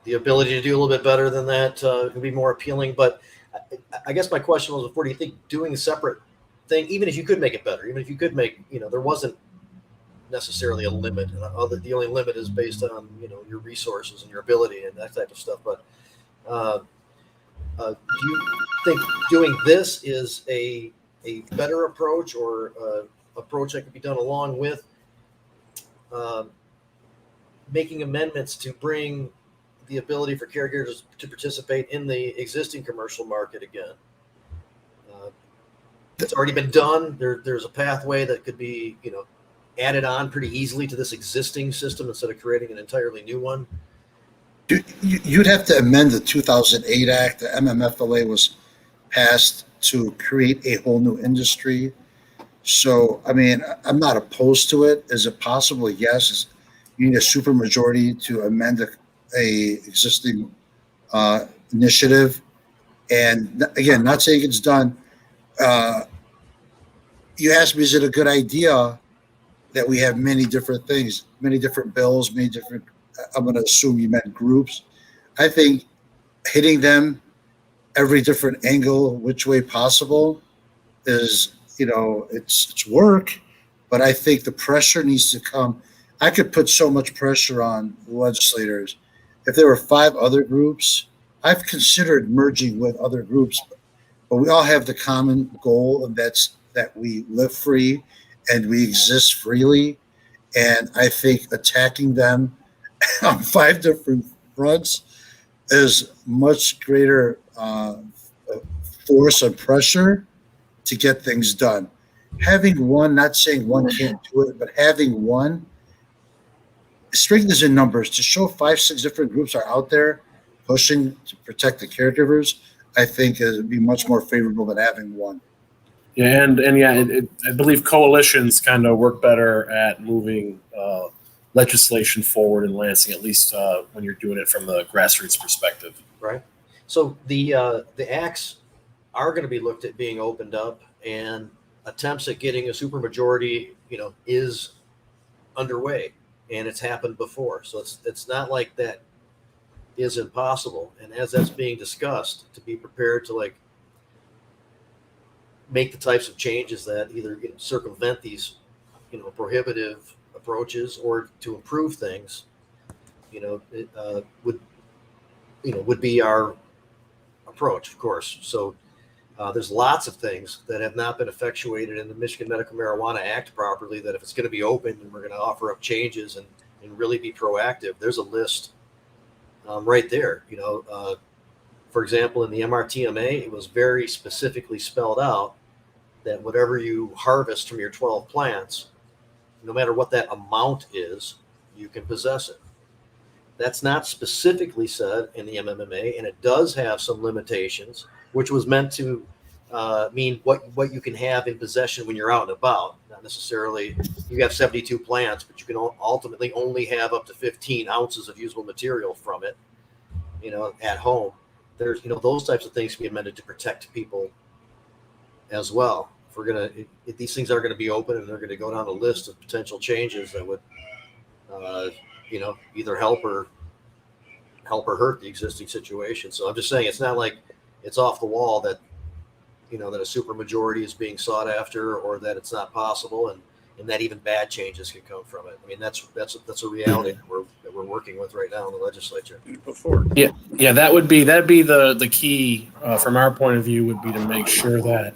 the ability to do a little bit better than that could be more appealing. But I guess my question was before, do you think doing a separate thing, even if you could make it better, even if you could make, there wasn't necessarily a limit, and the only limit is based on, your resources and your ability and that type of stuff. But do you think doing this is a better approach, or approach that could be done along with making amendments to bring the ability for caregivers to participate in the existing commercial market again? It's already been done. There's a pathway that could be, added on pretty easily to this existing system instead of creating an entirely new one. You'd have to amend the 2008 Act. The MMFLA was passed to create a whole new industry. So, I mean, I'm not opposed to it. Is it possible? Yes. You need a supermajority to amend a existing initiative. And again, not saying it's done. You asked me, is it a good idea that we have many different things, many different bills, many different, I'm going to assume you meant groups. I think hitting them every different angle, which way possible is, it's work, but I think the pressure needs to come. I could put so much pressure on legislators. If there were 5 other groups, I've considered merging with other groups, but we all have the common goal, and that's that we live free and we exist freely. And I think attacking them on 5 different fronts is much greater force and pressure to get things done. Having one, not saying one can't do it, but having one, strength is in numbers. To show 5, 6 different groups are out there pushing to protect the caregivers, I think it would be much more favorable than having one. Yeah, I believe coalitions kind of work better at moving legislation forward in Lansing, at least when you're doing it from the grassroots perspective. Right. So the acts are going to be looked at being opened up, and attempts at getting a supermajority, is underway, and it's happened before. So it's not like that is impossible. And as that's being discussed, to be prepared to make the types of changes that either circumvent these, prohibitive approaches or to improve things, would be our approach, of course. So there's lots of things that have not been effectuated in the Michigan Medical Marijuana Act properly, that if it's going to be open and we're going to offer up changes and really be proactive, there's a list right there. For example, in the MRTMA, it was very specifically spelled out that whatever you harvest from your 12 plants, no matter what that amount is, you can possess it. That's not specifically said in the MMMA, and it does have some limitations, which was meant to mean what you can have in possession when you're out and about. Not necessarily you have 72 plants, but you can ultimately only have up to 15 ounces of usable material from it, at home. There's, those types of things can be amended to protect people as well. If these things are going to be open and they're going to go down a list of potential changes that would, either help or hurt the existing situation. So I'm just saying, it's not like it's off the wall that, that a supermajority is being sought after, or that it's not possible, and that even bad changes can come from it. I mean, that's a reality that we're working with right now in the legislature. That'd be the key from our point of view, would be to make sure that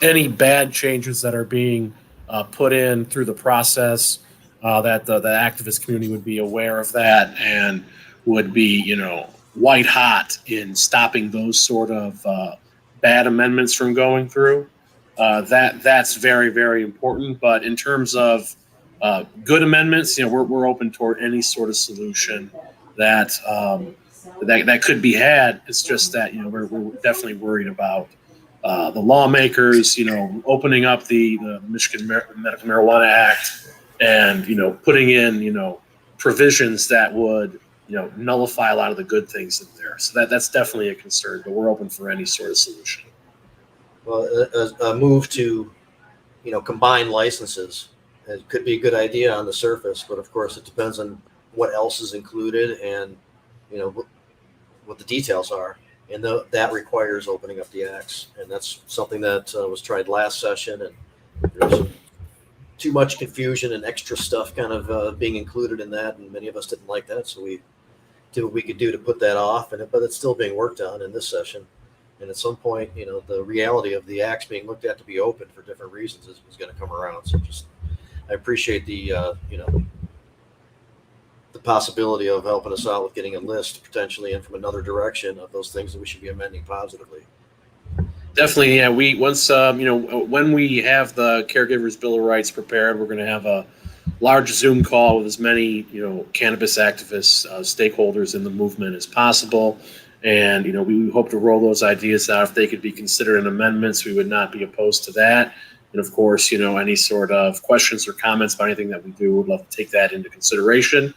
any bad changes that are being put in through the process, that the activist community would be aware of that and would be, white hot in stopping those sort of bad amendments from going through. That's very, very important. But in terms of good amendments, we're open toward any sort of solution that could be had. It's just that we're definitely worried about the lawmakers, opening up the Michigan Medical Marijuana Act and putting in provisions that would nullify a lot of the good things in there. So that's definitely a concern. But we're open for any sort of solution. Well, a move to, combine licenses, it could be a good idea on the surface, but of course it depends on what else is included and, what the details are. And that requires opening up the acts. And that's something that was tried last session, and there's too much confusion and extra stuff kind of being included in that. And many of us didn't like that. So we did what we could do to put that off, but it's still being worked on in this session. And at some point, the reality of the acts being looked at to be open for different reasons is going to come around. So I appreciate the possibility of helping us out with getting a list potentially in from another direction of those things that we should be amending positively. Definitely, yeah. When we have the Caregivers Bill of Rights prepared, we're going to have a large Zoom call with as many cannabis activists, stakeholders in the movement as possible. And, we hope to roll those ideas out. If they could be considered in amendments, we would not be opposed to that. And of course, any sort of questions or comments about anything that we do, we'd love to take that into consideration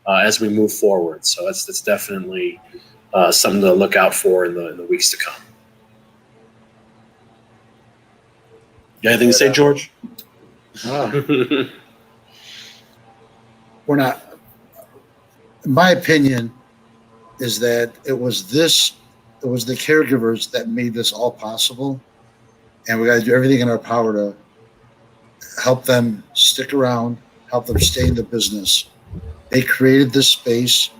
as we move forward. So that's definitely something to look out for in the weeks to come. You got anything to say, George? We're not, in my opinion, is that it was this it was the caregivers that made this all possible, and we got to do everything in our power to help them stick around, help them stay in the business. They created this space,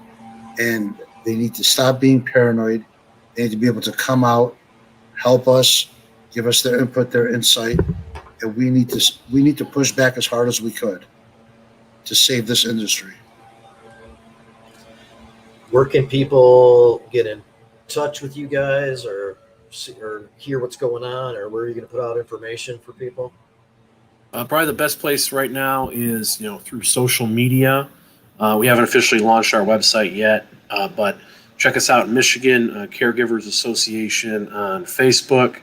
and they need to stop being paranoid. They need to be able to come out, help us, give us their input, their insight, and we need to push back as hard as we could to save this industry. Where can people get in touch with you guys, or hear what's going on, or where are you going to put out information for people? Probably the best place right now is through social media. We haven't officially launched our website yet, but check us out, Michigan Caregivers Association on Facebook.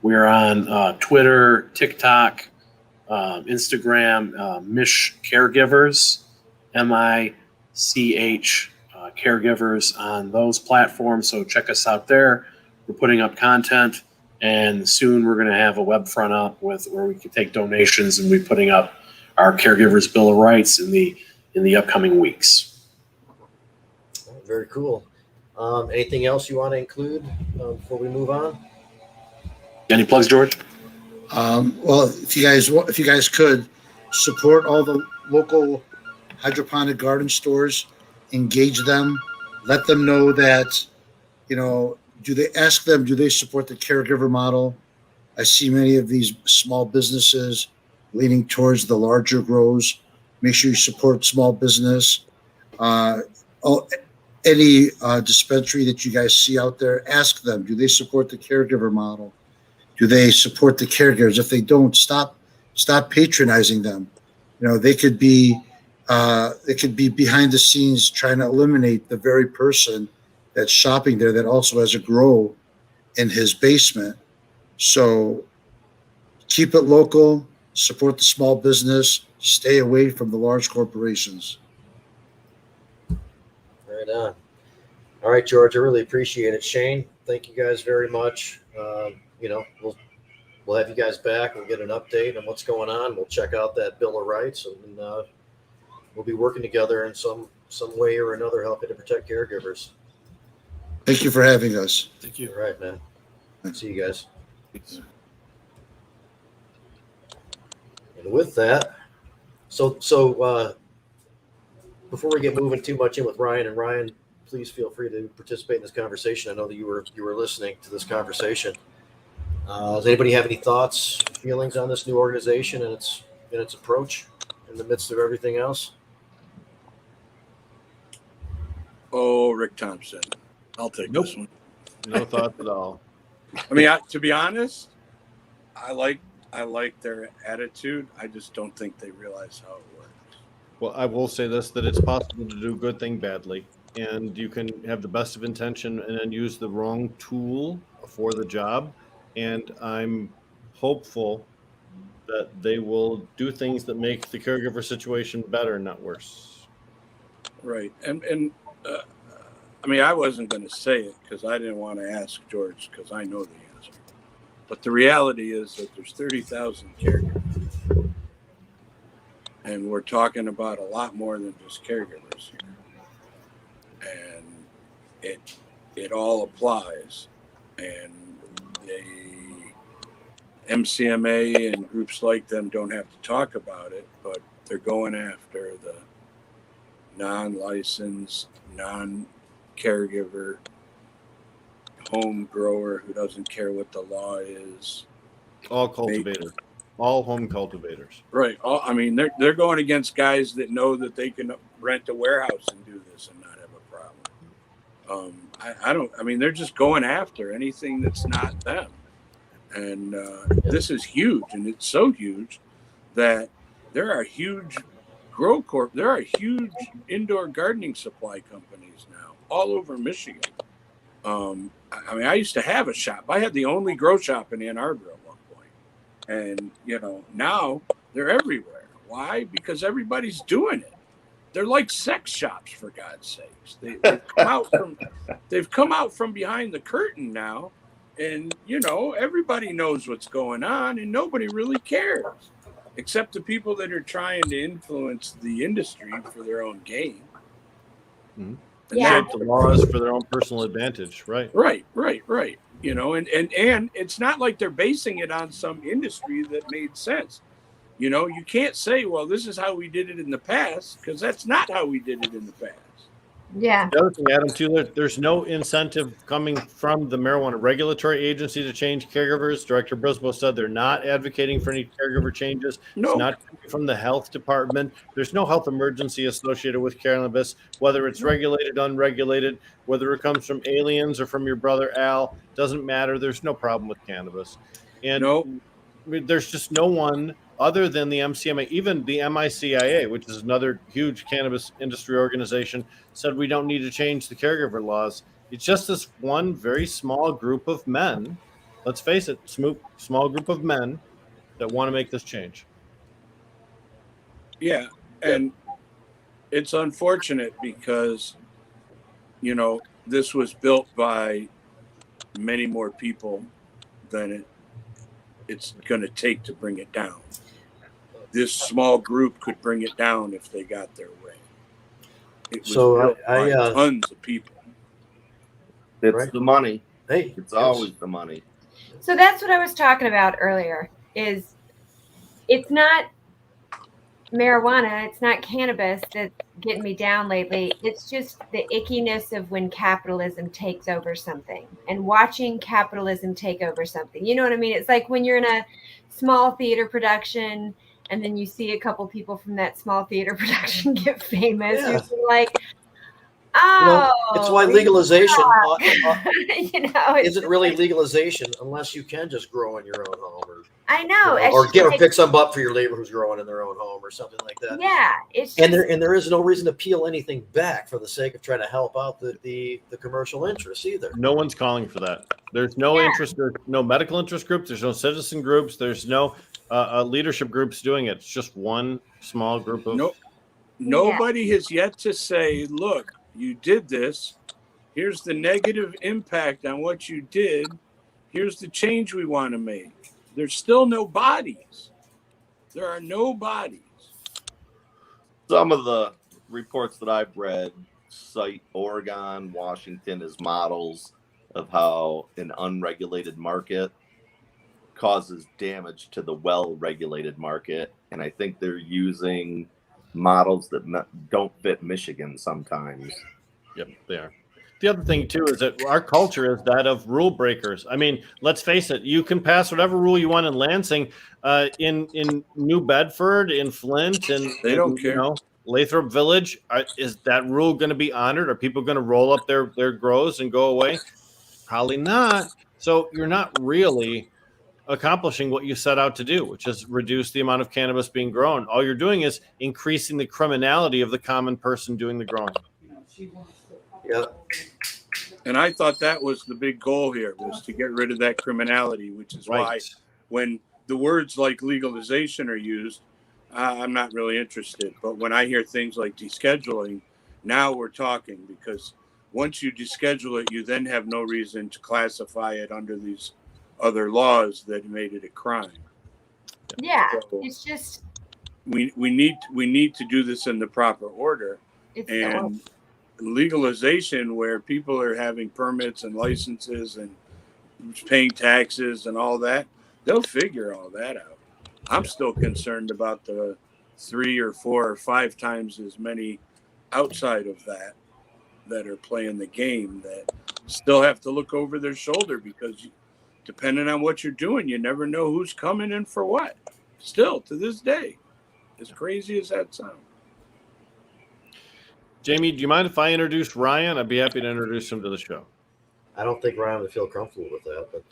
We're on Twitter, TikTok, Instagram, Mich Caregivers, MICH Caregivers on those platforms. So check us out there. We're putting up content, and soon we're going to have a web front up where we can take donations, and we're putting up our Caregivers Bill of Rights in the upcoming weeks. Very cool. Anything else you want to include before we move on? Any plugs, George? Well, if you guys could support all the local hydroponic garden stores, engage them, let them know that, do they support the caregiver model? I see many of these small businesses leaning towards the larger grows. Make sure you support small business. Any dispensary that you guys see out there, ask them, do they support the caregiver model? Do they support the caregivers? If they don't, stop patronizing them. They could be behind the scenes trying to eliminate the very person that's shopping there that also has a grow in his basement. So keep it local, support the small business, stay away from the large corporations. Right on. All right, George, I really appreciate it. Shane, thank you guys very much. We'll have you guys back. We'll get an update on what's going on. We'll check out that Bill of Rights, and we'll be working together in some way or another, helping to protect caregivers. Thank you for having us. Thank you. All right, man. See you guys. Thanks. And with that, so before we get moving too much in with Ryan, please feel free to participate in this conversation. I know that you were listening to this conversation. Does anybody have any thoughts, feelings on this new organization and its approach in the midst of everything else? Oh, Rick Thompson. I'll take this one. No thoughts at all. I mean, to be honest, I like their attitude. I just don't think they realize how it works. Well, I will say this, that it's possible to do a good thing badly, and you can have the best of intention and then use the wrong tool for the job. And I'm hopeful that they will do things that make the caregiver situation better, not worse. Right. And I mean, I wasn't going to say it because I didn't want to ask George because I know the answer. But the reality is that there's 30,000 caregivers. And we're talking about a lot more than just caregivers here. And it all applies. And the MCMA and groups like them don't have to talk about it, but they're going after the non-licensed, non-caregiver home grower who doesn't care what the law is. All cultivators, all home cultivators. Right. I mean, they're going against guys that know that they can rent a warehouse and do this and not have a problem. I mean, they're just going after anything that's not them. And this is huge, and it's so huge that there are huge there are huge indoor gardening supply companies now all over Michigan. I mean, I used to have a shop. I had the only grow shop in Ann Arbor at one point. And, now they're everywhere. Why? Because everybody's doing it. They're like sex shops, for God's sakes. They've come out from behind the curtain now. And, everybody knows what's going on and nobody really cares, except the people that are trying to influence the industry for their own gain. Mm-hmm. And Yeah. shape the laws for their own personal advantage, right? Right. You know, and it's not like they're basing it on some industry that made sense. You know, you can't say, well, this is how we did it in the past, because that's not how we did it in the past. Yeah. The other thing, Adam, too, there's no incentive coming from the marijuana regulatory agency to change caregivers. Director Brisboe said they're not advocating for any caregiver changes. No. It's not coming from the health department. There's no health emergency associated with cannabis, whether it's regulated, unregulated, whether it comes from aliens or from your brother Al, doesn't matter. There's no problem with cannabis. And No. there's just no one other than the MCMA, even the MICIA, which is another huge cannabis industry organization, said we don't need to change the caregiver laws. It's just this one very small group of men, let's face it, small group of men that want to make this change. Yeah. And it's unfortunate because, you know, this was built by many more people than it's going to take to bring it down. This small group could bring it down if they got their way. It was built by tons of people. It's the money. Hey, It's always the money. So that's what I was talking about earlier, is it's not marijuana, it's not cannabis that's getting me down lately. It's just the ickiness of when capitalism takes over something and watching capitalism take over something. You know what I mean? It's like when you're in a small theater production and then you see a couple people from that small theater production get famous. Yeah. You're sort of like, oh, it's why legalization you know, it's isn't really legalization unless you can just grow in your own home, or I know, or pick some up for your neighbor who's growing in their own home or something like that. Yeah, it's just, and there is no reason to peel anything back for the sake of trying to help out the commercial interests either. No one's calling for that. There's no interest, there's no medical interest groups, there's no citizen groups, there's no leadership groups doing it. It's just one small group of. Nobody has yet to say, look, you did this. Here's the negative impact on what you did. Here's the change we want to make. There's still no bodies. There are no bodies. Some of the reports that I've read cite Oregon, Washington as models of how an unregulated market causes damage to the well-regulated market. And I think they're using models that don't fit Michigan sometimes. Yep, they are. The other thing, too, is that our culture is that of rule breakers. I mean, let's face it. You can pass whatever rule you want in Lansing, in New Bedford, in Flint, and they don't care. You know, Lathrop Village. Is that rule going to be honored? Are people going to roll up their grows and go away? Probably not. So you're not really accomplishing what you set out to do, which is reduce the amount of cannabis being grown. All you're doing is increasing the criminality of the common person doing the growing. Yeah. And I thought that was the big goal here, was to get rid of that criminality, which is why when the words like legalization are used, I'm not really interested. But when I hear things like descheduling, now we're talking, because once you deschedule it, you then have no reason to classify it under these other laws that made it a crime. Yeah, So it's just we need to do this in the proper order. And legalization, where people are having permits and licenses and paying taxes and all that, they'll figure all that out. I'm still concerned about the 3 or 4 or 5 times as many outside of that are playing the game, that still have to look over their shoulder, because depending on what you're doing, you never know who's coming in for what. Still to this day, as crazy as that sounds. Jamie, do you mind if I introduce Ryan? I'd be happy to introduce him to the show. I don't think Ryan would feel comfortable with that, but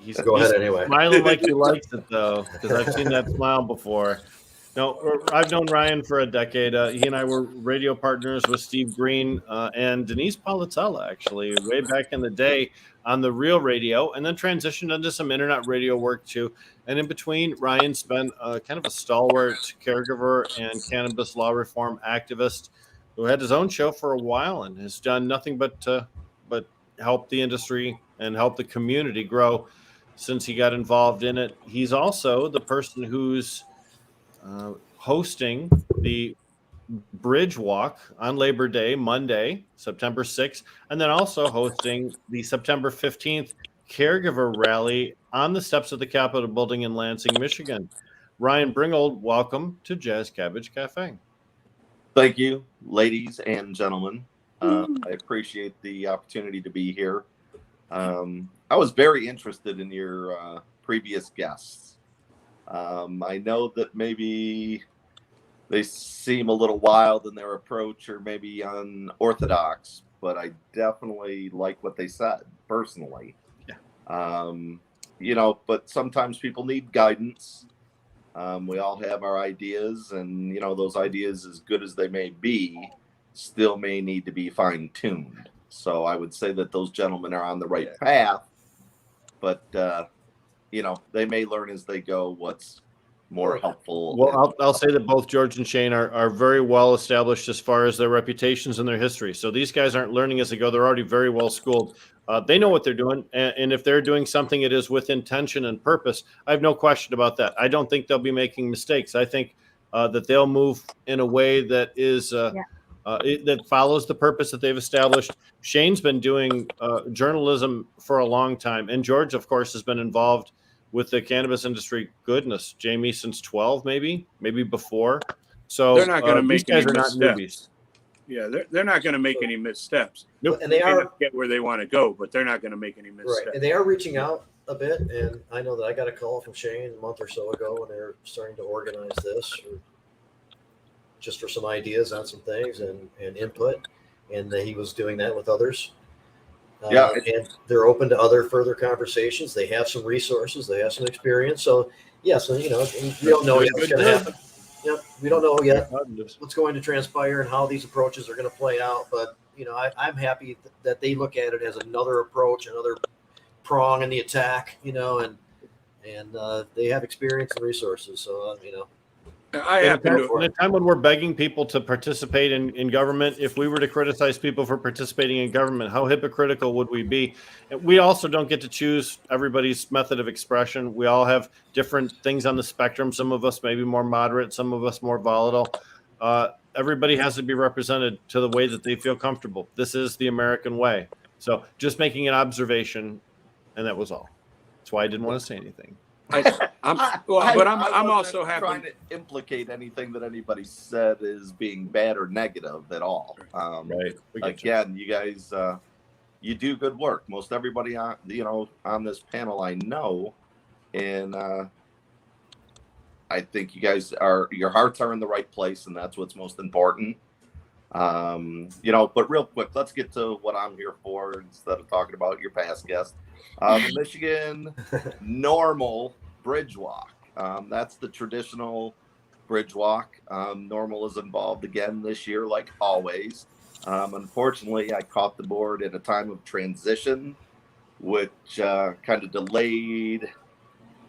he's ahead anyway. Smiling like he likes it, though, because I've seen that smile before. No, I've known Ryan for a decade. He and I were radio partners with Steve Green and Denise Politella, actually, way back in the day on the real radio, and then transitioned into some internet radio work, too. And in between, Ryan's been kind of a stalwart caregiver and cannabis law reform activist who had his own show for a while and has done nothing but help the industry and help the community grow since he got involved in it. He's also the person who's hosting the Bridgewalk on Labor Day, Monday, September 6th, and then also hosting the September 15th Caregiver Rally on the steps of the Capitol building in Lansing, Michigan. Ryan Bringold, welcome to Jazz Cabbage Cafe. Thank you, ladies and gentlemen. I appreciate the opportunity to be here. I was very interested in your previous guests. I know that maybe they seem a little wild in their approach or maybe unorthodox, but I definitely like what they said personally. Yeah. You know, but sometimes people need guidance. We all have our ideas, and you know, those ideas, as good as they may be, still may need to be fine-tuned. So I would say that those gentlemen are on the right path, but you know, they may learn as they go what's more helpful. Well, I'll say that both George and Shane are very well established as far as their reputations and their history. So these guys aren't learning as they go. They're already very well schooled. They know what they're doing. And if they're doing something, it is with intention and purpose. I have no question about that. I don't think they'll be making mistakes. I think that they'll move in a way that is that follows the purpose that they've established. Shane's been doing journalism for a long time. And George, of course, has been involved with the cannabis industry, goodness, Jamie, since 12, maybe before. So they're not going to make any missteps. Newbies. Yeah, they're not going to make any missteps. Nope. And they are get where they want to go, but they're not going to make any missteps. Right, and they are reaching out a bit. And I know that I got a call from Shane a month or so ago when they're starting to organize this, just for some ideas on some things and input. And he was doing that with others. And they're open to other further conversations. They have some resources. They have some experience. So, yes, you know, we don't know yet what's going to happen. Yeah, we don't know yet what's going to transpire and how these approaches are going to play out. But, you know, I'm happy that they look at it as another approach, another prong in the attack, you know, and they have experience and resources. So, you know. In a time when we're begging people to participate in government, if we were to criticize people for participating in government, how hypocritical would we be? And we also don't get to choose everybody's method of expression. We all have different things on the spectrum. Some of us may be more moderate, some of us more volatile. Everybody has to be represented to the way that they feel comfortable. This is the American way. So just making an observation, and that was all. That's why I didn't want to say anything. I'm also happy trying to implicate anything that anybody said as being bad or negative at all. Right. Again, you guys, you do good work. Most everybody on this panel I know, and I think you guys your hearts are in the right place, and that's what's most important. You know, but real quick, let's get to what I'm here for instead of talking about your past guest. Michigan MiNORML Bridgewalk. That's the traditional Bridgewalk. MiNORML is involved again this year, like always. Unfortunately, I caught the board in a time of transition, which kind of delayed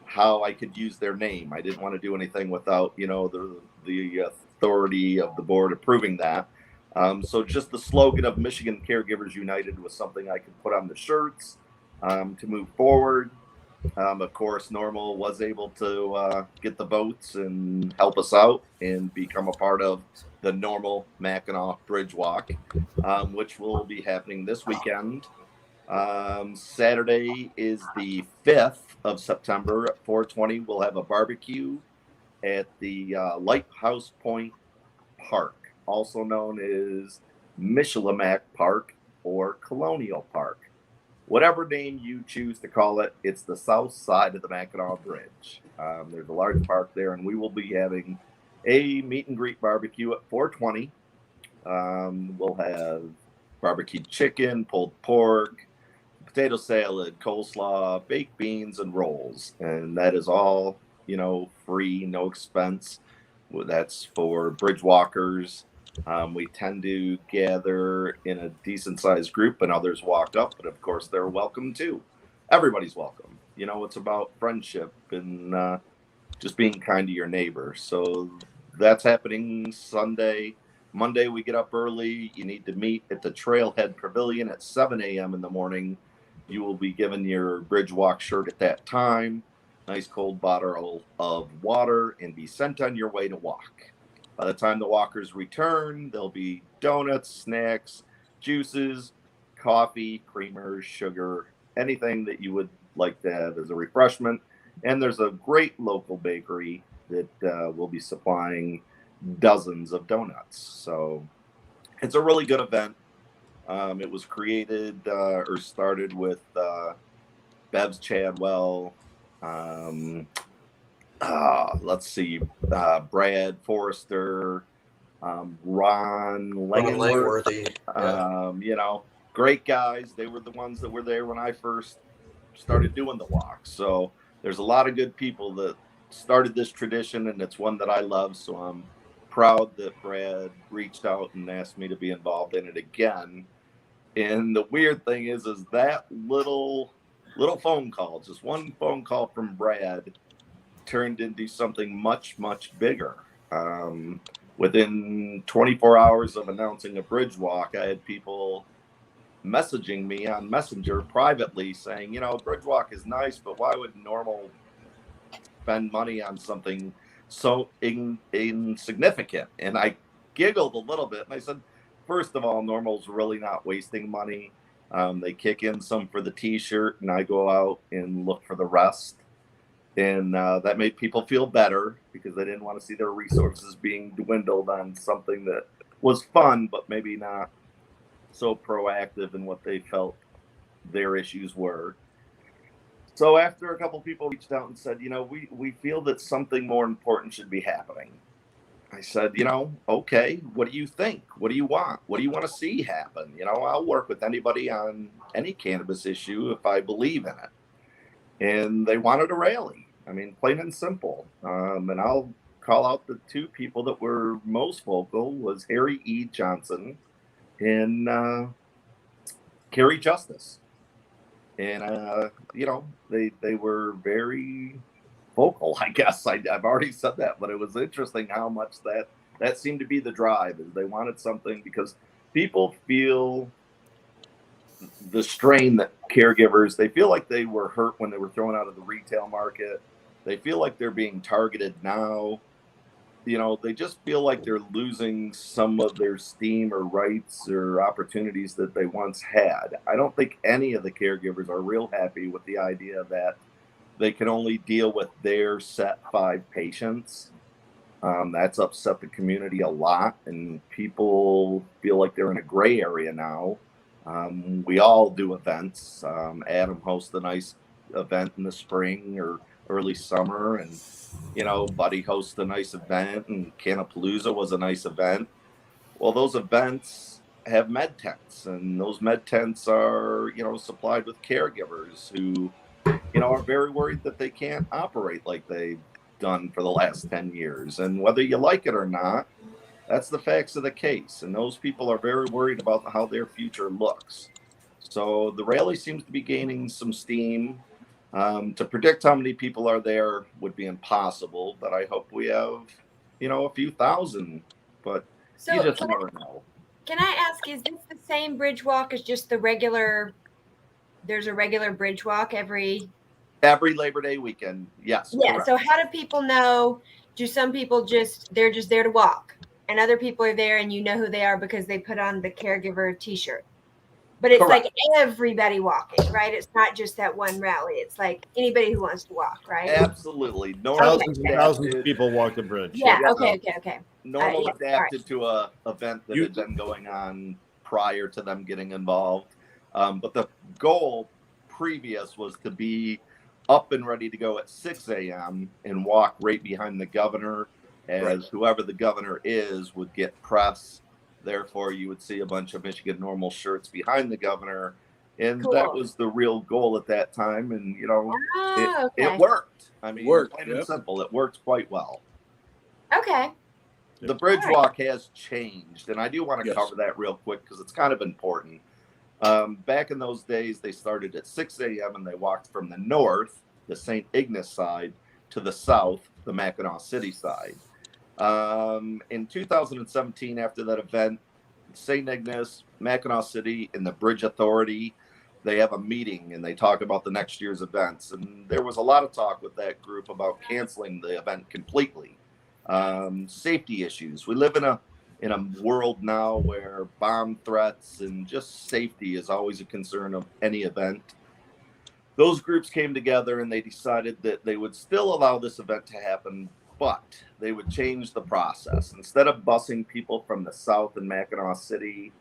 how I could use their name. I didn't want to do anything without, you know, the authority of the board approving that. So just the slogan of Michigan Caregivers United was something I could put on the shirts to move forward. Of course, MiNORML was able to get the votes and help us out and become a part of the MiNORML Mackinac Bridgewalk, which will be happening this weekend. Saturday is the 5th of September at 4:20. We'll have a barbecue at the Lighthouse Point Park, also known as Michilimack Park or Colonial Park. Whatever name you choose to call it, it's the south side of the Mackinac Bridge. There's a large park there, and we will be having a meet and greet barbecue at 4:20. We'll have barbecued chicken, pulled pork, potato salad, coleslaw, baked beans, and rolls. And that is all, you know, free, no expense. That's for Bridgewalkers. We tend to gather in a decent sized group and others walk up, but of course they're welcome too. Everybody's welcome. You know, it's about friendship and just being kind to your neighbor. So that's happening Sunday. Monday, we get up early. You need to meet at the Trailhead Pavilion at 7 a.m. in the morning. You will be given your Bridgewalk shirt at that time, nice cold bottle of water, and be sent on your way to walk. By the time the walkers return, there'll be donuts, snacks, juices, coffee, creamers, sugar, anything that you would like to have as a refreshment. And there's a great local bakery that will be supplying dozens of donuts. So it's a really good event. It was created or started with Bev's Chadwell. Let's see, Brad Forrester, Ron Langworthy. You know, great guys. They were the ones that were there when I first started doing the walk. So there's a lot of good people that started this tradition, and it's one that I love. So I'm proud that Brad reached out and asked me to be involved in it again. And the weird thing is that little phone call, just one phone call from Brad, turned into something much, much bigger. Within 24 hours of announcing a Bridgewalk, I had people messaging me on Messenger privately saying, you know, Bridgewalk is nice, but why would MiNORML spend money on something so insignificant? And I giggled a little bit and I said, first of all, MiNORML's really not wasting money. They kick in some for the t-shirt and I go out and look for the rest. And that made people feel better because they didn't want to see their resources being dwindled on something that was fun, but maybe not so proactive in what they felt their issues were. So after a couple people reached out and said, you know, we feel that something more important should be happening. I said, you know, okay, what do you think? What do you want? What do you want to see happen? You know, I'll work with anybody on any cannabis issue if I believe in it. And they wanted a rally. I mean, plain and simple. And I'll call out the two people that were most vocal was Harry E. Johnson and Carrie Justice. And, you know, they were very vocal, I guess. I've already said that, but it was interesting how much that seemed to be the drive. Is they wanted something because people feel the strain that caregivers, they feel like they were hurt when they were thrown out of the retail market. They feel like they're being targeted now. You know, they just feel like they're losing some of their steam or rights or opportunities that they once had. I don't think any of the caregivers are real happy with the idea that they can only deal with their set 5 patients. That's upset the community a lot, and people feel like they're in a gray area now. We all do events. Adam hosts a nice event in the spring or early summer, and you know, Buddy hosts a nice event, and Canapalooza was a nice event. Well, those events have med tents, and those med tents are, you know, supplied with caregivers who, you know, are very worried that they can't operate like they've done for the last 10 years. And whether you like it or not, that's the facts of the case. And those people are very worried about how their future looks. So the rally seems to be gaining some steam. To predict how many people are there would be impossible, but I hope we have, you know, a few thousand, but So you just never know. Can I ask, is this the same Bridgewalk as just the regular, there's a regular Bridgewalk every Labor Day weekend? Yes. Yeah. Correct. So how do people know? Do some people they're just there to walk, and other people are there and you know who they are because they put on the caregiver t-shirt? But it's Correct. like everybody walking, right? It's not just that one rally. It's like anybody who wants to walk, right? Absolutely. Thousands and thousands of people walk the bridge. Yeah. Yeah. Okay. MiNORML Yeah, adapted to a event that had been going on prior to them getting involved. But the goal previous was to be up and ready to go at 6 a.m. and walk right behind the governor, as whoever the governor is would get press. Therefore, you would see a bunch of Michigan NORML shirts behind the governor. And that was the real goal at that time. And, you know, it worked. I mean, plain and simple, it worked quite well. Okay. The Bridgewalk has changed, and I do want to cover that real quick because it's kind of important. Back in those days, they started at 6 a.m. and they walked from the north, the St. Ignace side, to the south, the Mackinac City side. In 2017, after that event, St. Ignace, Mackinac City, and the Bridge Authority, they have a meeting and they talk about the next year's events. And there was a lot of talk with that group about canceling the event completely. Safety issues. We live in a world now where bomb threats and just safety is always a concern of any event. Those groups came together and they decided that they would still allow this event to happen, but they would change the process. Instead of busing people from the south in Mackinac City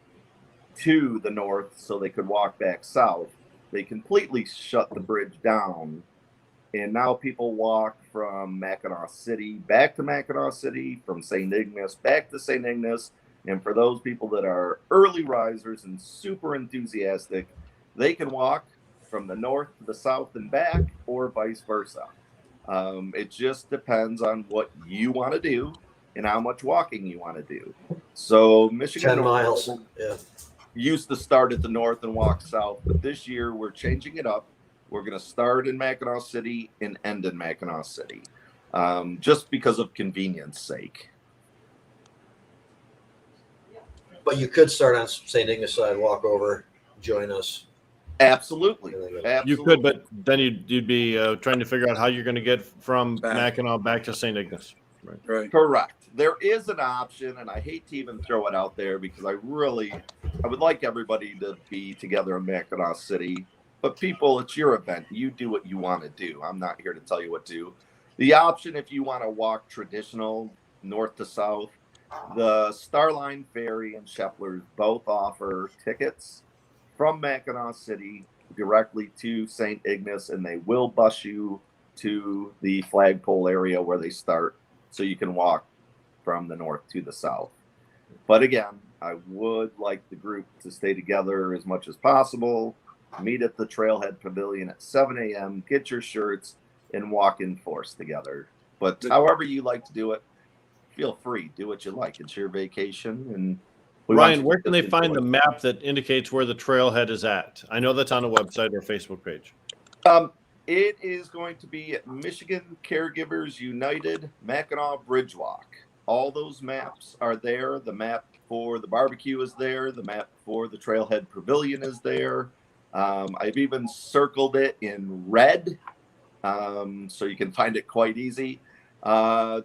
to the north so they could walk back south, they completely shut the bridge down. And now people walk from Mackinac City back to Mackinac City, from St. Ignace back to St. Ignace. And for those people that are early risers and super enthusiastic, they can walk from the north to the south and back, or vice versa. It just depends on what you want to do and how much walking you want to do. So Michigan 10 miles. Yeah. Used to start at the north and walk south, but this year we're changing it up. We're going to start in Mackinac City and end in Mackinac City, just because of convenience sake. But you could start on St. Ignace side, walk over, join us. Absolutely. You could, but then you'd be trying to figure out how you're going to get from Mackinac back to St. Ignace. Right. Correct. There is an option, and I hate to even throw it out there because I would like everybody to be together in Mackinac City. But people, it's your event. You do what you want to do. I'm not here to tell you what to do. The option, if you want to walk traditional north to south, the Starline Ferry and Shepler's both offer tickets from Mackinac City directly to St. Ignace, and they will bus you to the flagpole area where they start, so you can walk from the north to the south. But again, I would like the group to stay together as much as possible. Meet at the Trailhead Pavilion at 7 a.m., get your shirts, and walk in force together. But however you like to do it, feel free. Do what you like. It's your vacation. And Ryan, where can they find the map that indicates where the trailhead is at? I know that's on a website or Facebook page. It is going to be at Michigan Caregivers United, Mackinac Bridgewalk. All those maps are there. The map for the barbecue is there. The map for the Trailhead Pavilion is there. I've even circled it in red, so you can find it quite easy.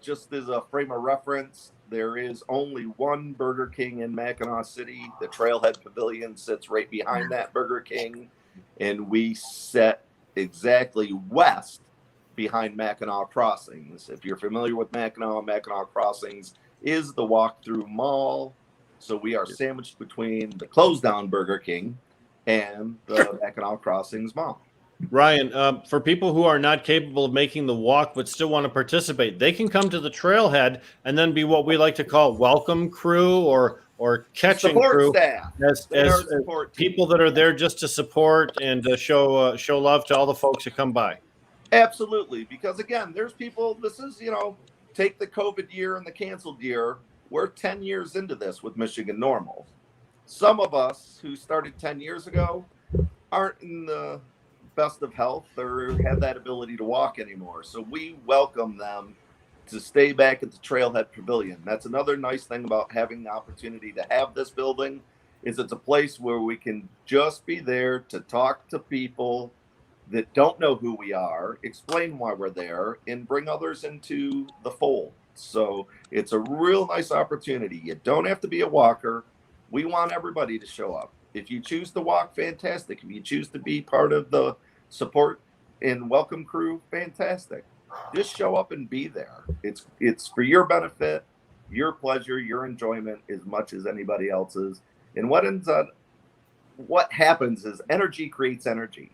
Just as a frame of reference, there is only one Burger King in Mackinac City. The Trailhead Pavilion sits right behind that Burger King, and we sit exactly west behind Mackinac Crossings. If you're familiar with Mackinac Crossings is the walk-through mall. So we are sandwiched between the closed-down Burger King and the Mackinac Crossings Mall. Ryan, for people who are not capable of making the walk but still want to participate, they can come to the trailhead and then be what we like to call welcome crew or catching support crew, staff, as people that are there just to support and show love to all the folks that come by. Absolutely, because again, there's people. This is take the COVID year and the canceled year. We're 10 years into this with Michigan MiNORML. Some of us who started 10 years ago aren't in the best of health or have that ability to walk anymore. So we welcome them to stay back at the Trailhead Pavilion. That's another nice thing about having the opportunity to have this building, is it's a place where we can just be there to talk to people that don't know who we are, explain why we're there, and bring others into the fold. So it's a real nice opportunity. You don't have to be a walker. We want everybody to show up. If you choose to walk, fantastic. If you choose to be part of the support and welcome crew, fantastic. Just show up and be there. It's for your benefit, your pleasure, your enjoyment as much as anybody else's. And what happens is energy creates energy.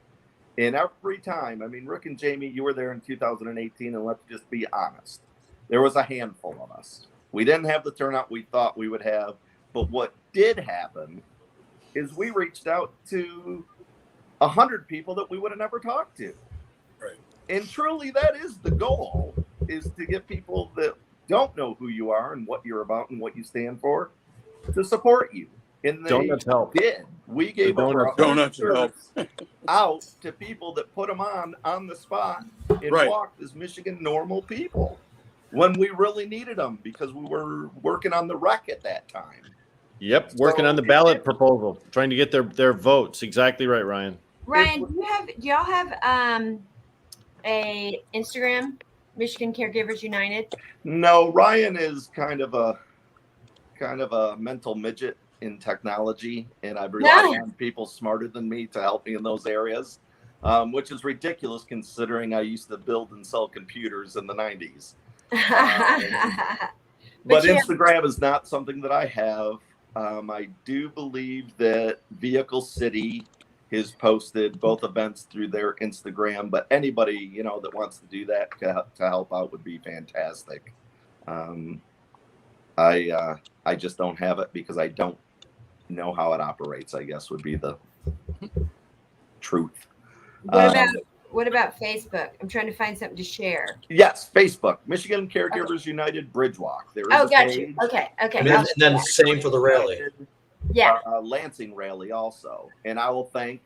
And every time, Rick and Jamie, you were there in 2018, and let's just be honest. There was a handful of us. We didn't have the turnout we thought we would have. But what did happen is we reached out to 100 people that we would have never talked to. Right. And truly, that is the goal, is to get people that don't know who you are and what you're about and what you stand for to support you. And they Donuts help. did. We gave over donuts out to people that put them on the spot and walked as Michigan MiNORML people when we really needed them, because we were working on the rec at that time. Yep, working on the ballot proposal, trying to get their votes. Exactly right, Ryan. Ryan, do y'all have a Instagram Michigan Caregivers United? No, Ryan is kind of a mental midget in technology, and I've relied on people smarter than me to help me in those areas, which is ridiculous considering I used to build and sell computers in the 90s. But Instagram is not something that I have. I do believe that Vehicle City has posted both events through their Instagram, but anybody, that wants to do that to help out would be fantastic. I just don't have it because I don't know how it operates, I guess would be the truth. What about Facebook? I'm trying to find something to share. Yes, Facebook, Michigan Caregivers United Bridgewalk. There is a got page. you. Okay. And then same for the rally. Yeah. Lansing rally also. And I will thank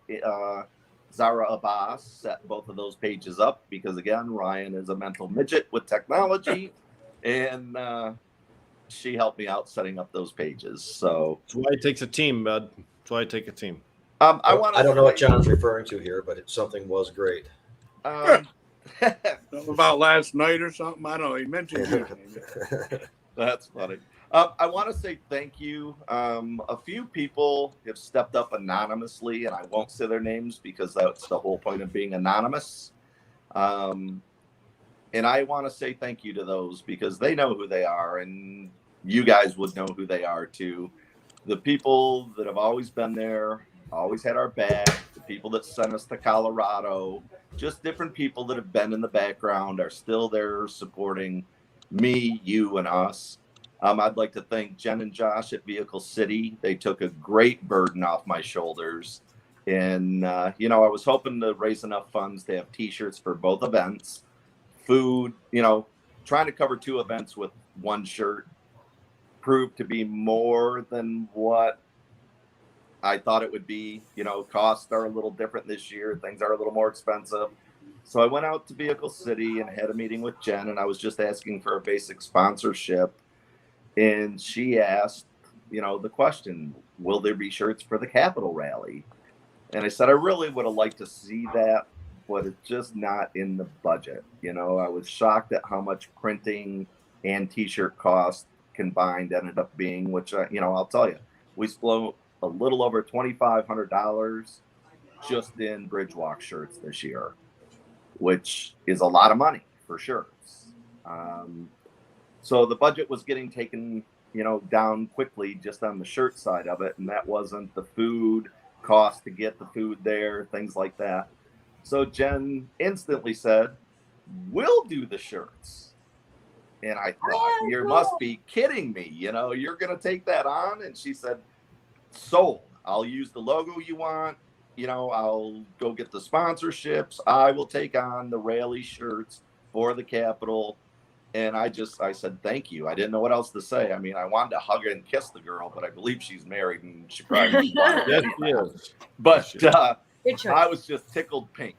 Zara Abbas set both of those pages up because, again, Ryan is a mental midget with technology. And she helped me out setting up those pages. So that's why it takes a team, bud. That's why I take a team. I don't know what John's referring to here, but something was great. Something about last night or something. I don't know. He mentioned you. That's funny. I want to say thank you. A few people have stepped up anonymously, and I won't say their names because that's the whole point of being anonymous. And I want to say thank you to those because they know who they are, and you guys would know who they are too. The people that have always been there, always had our back, the people that sent us to Colorado, just different people that have been in the background are still there supporting me, you, and us. I'd like to thank Jen and Josh at Vehicle City. They took a great burden off my shoulders. And, I was hoping to raise enough funds to have T-shirts for both events, food, trying to cover two events with one shirt proved to be more than what I thought it would be. Costs are a little different this year. Things are a little more expensive. So I went out to Vehicle City and had a meeting with Jen, and I was just asking for a basic sponsorship. And she asked, the question, will there be shirts for the Capitol rally? And I said, I really would have liked to see that, but it's just not in the budget. I was shocked at how much printing and T-shirt cost combined ended up being, which, I'll tell you, we spent a little over $2,500 just in Bridgewalk shirts this year, which is a lot of money for shirts. So the budget was getting taken, down quickly just on the shirt side of it. And that wasn't the food cost to get the food there, things like that. So Jen instantly said, we'll do the shirts. And I thought, you must be kidding me. You're going to take that on? And she said, sold. I'll use the logo you want. I'll go get the sponsorships. I will take on the rally shirts for the Capitol. And I said, thank you. I didn't know what else to say. I mean, I wanted to hug and kiss the girl, but I believe she's married and she probably But I was just tickled pink.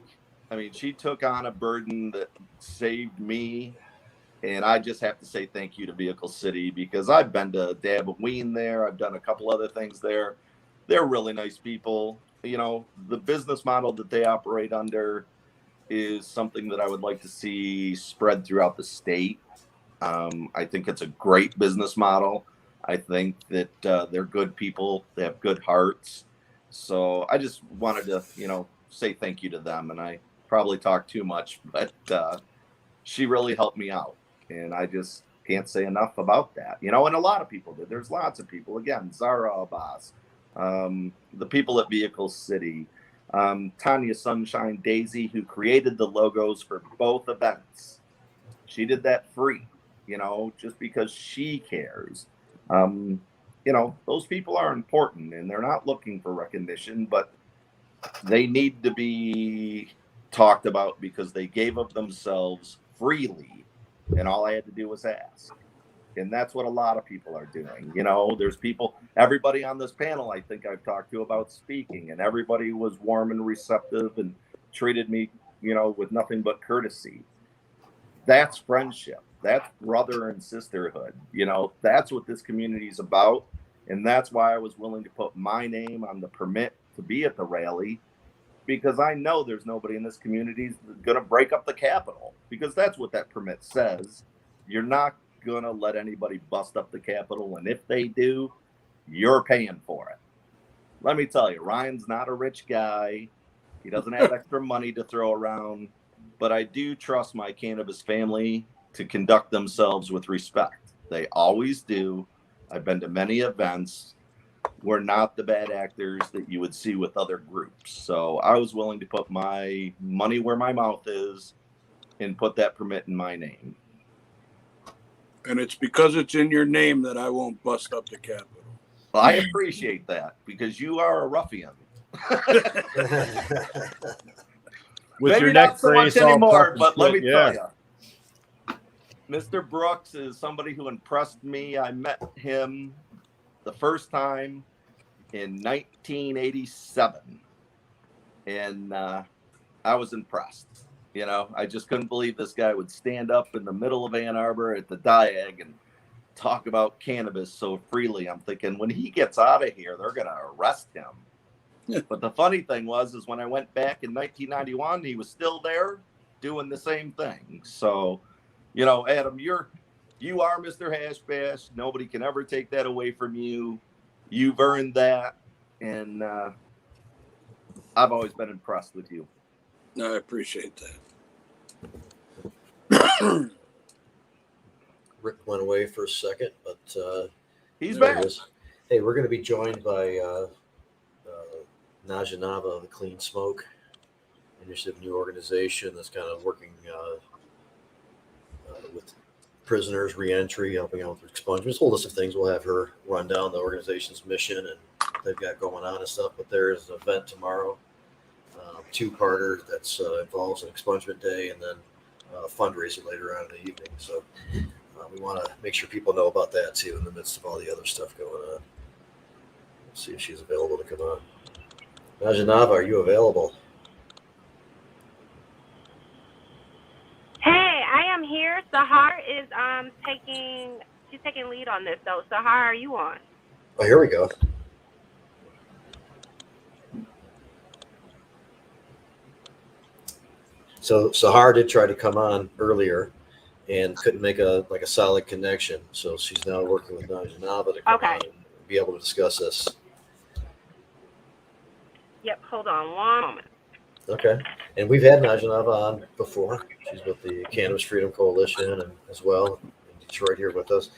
I mean, she took on a burden that saved me. And I just have to say thank you to Vehicle City because I've been to Dab and Ween there. I've done a couple other things there. They're really nice people. The business model that they operate under is something that I would like to see spread throughout the state. I think it's a great business model. I think that they're good people. They have good hearts. So I just wanted to, say thank you to them. And I probably talked too much, but she really helped me out. And I just can't say enough about that. And a lot of people did. There's lots of people. Again, Zara Abbas, the people at Vehicle City, Tanya Sunshine Daisy, who created the logos for both events. She did that free, just because she cares. Those people are important and they're not looking for recognition, but they need to be talked about because they gave of themselves freely. And all I had to do was ask. And that's what a lot of people are doing. There's people, everybody on this panel, I think I've talked to about speaking, and everybody was warm and receptive and treated me, with nothing but courtesy. That's friendship. That's brother and sisterhood. That's what this community is about. And that's why I was willing to put my name on the permit to be at the rally, because I know there's nobody in this community going to break up the Capitol, because that's what that permit says. You're not going to let anybody bust up the Capitol, and if they do, you're paying for it. Let me tell you, Ryan's not a rich guy. He doesn't have extra money to throw around, but I do trust my cannabis family to conduct themselves with respect. They always do. I've been to many events. We're not the bad actors that you would see with other groups. So I was willing to put my money where my mouth is and put that permit in my name. And it's because it's in your name that I won't bust up the Capitol. Well, I appreciate that, because you are a ruffian. With Maybe your not neck so much brace all anymore, puffed but and let me shit, tell you, Mr. Brooks is somebody who impressed me. I met him the first time in 1987, and I was impressed. You know, I just couldn't believe this guy would stand up in the middle of Ann Arbor at the Diag and talk about cannabis so freely. I'm thinking, when he gets out of here, they're going to arrest him. But the funny thing is when I went back in 1991, he was still there doing the same thing. So, you know, Adam, you are Mr. Hash Bash. Nobody can ever take that away from you. You've earned that. And I've always been impressed with you. I appreciate that. Rick went away for a second, but He's there back. he is. Hey, we're going to be joined by Naja Nava of the Clean Smoke Initiative, new organization that's kind of working with prisoners, reentry, helping out with expungements, a whole list of things. We'll have her run down the organization's mission and what they've got going on and stuff. But there is an event tomorrow, two-parter that's involves an expungement day and then a fundraiser later on in the evening. So we want to make sure people know about that too in the midst of all the other stuff going on. Let's see if she's available to come on. Naja Nava, are you available? Hey, I am here. Sahar is taking lead on this though. Sahar, are you on? Oh, here we go. So Sahar did try to come on earlier and couldn't make a solid connection. So she's now working with Naja Nava to come on and be able to discuss this. Yep, hold on one moment. Okay. And we've had Naja Nava on before. She's with the Cannabis Freedom Coalition and as well in Detroit here with us.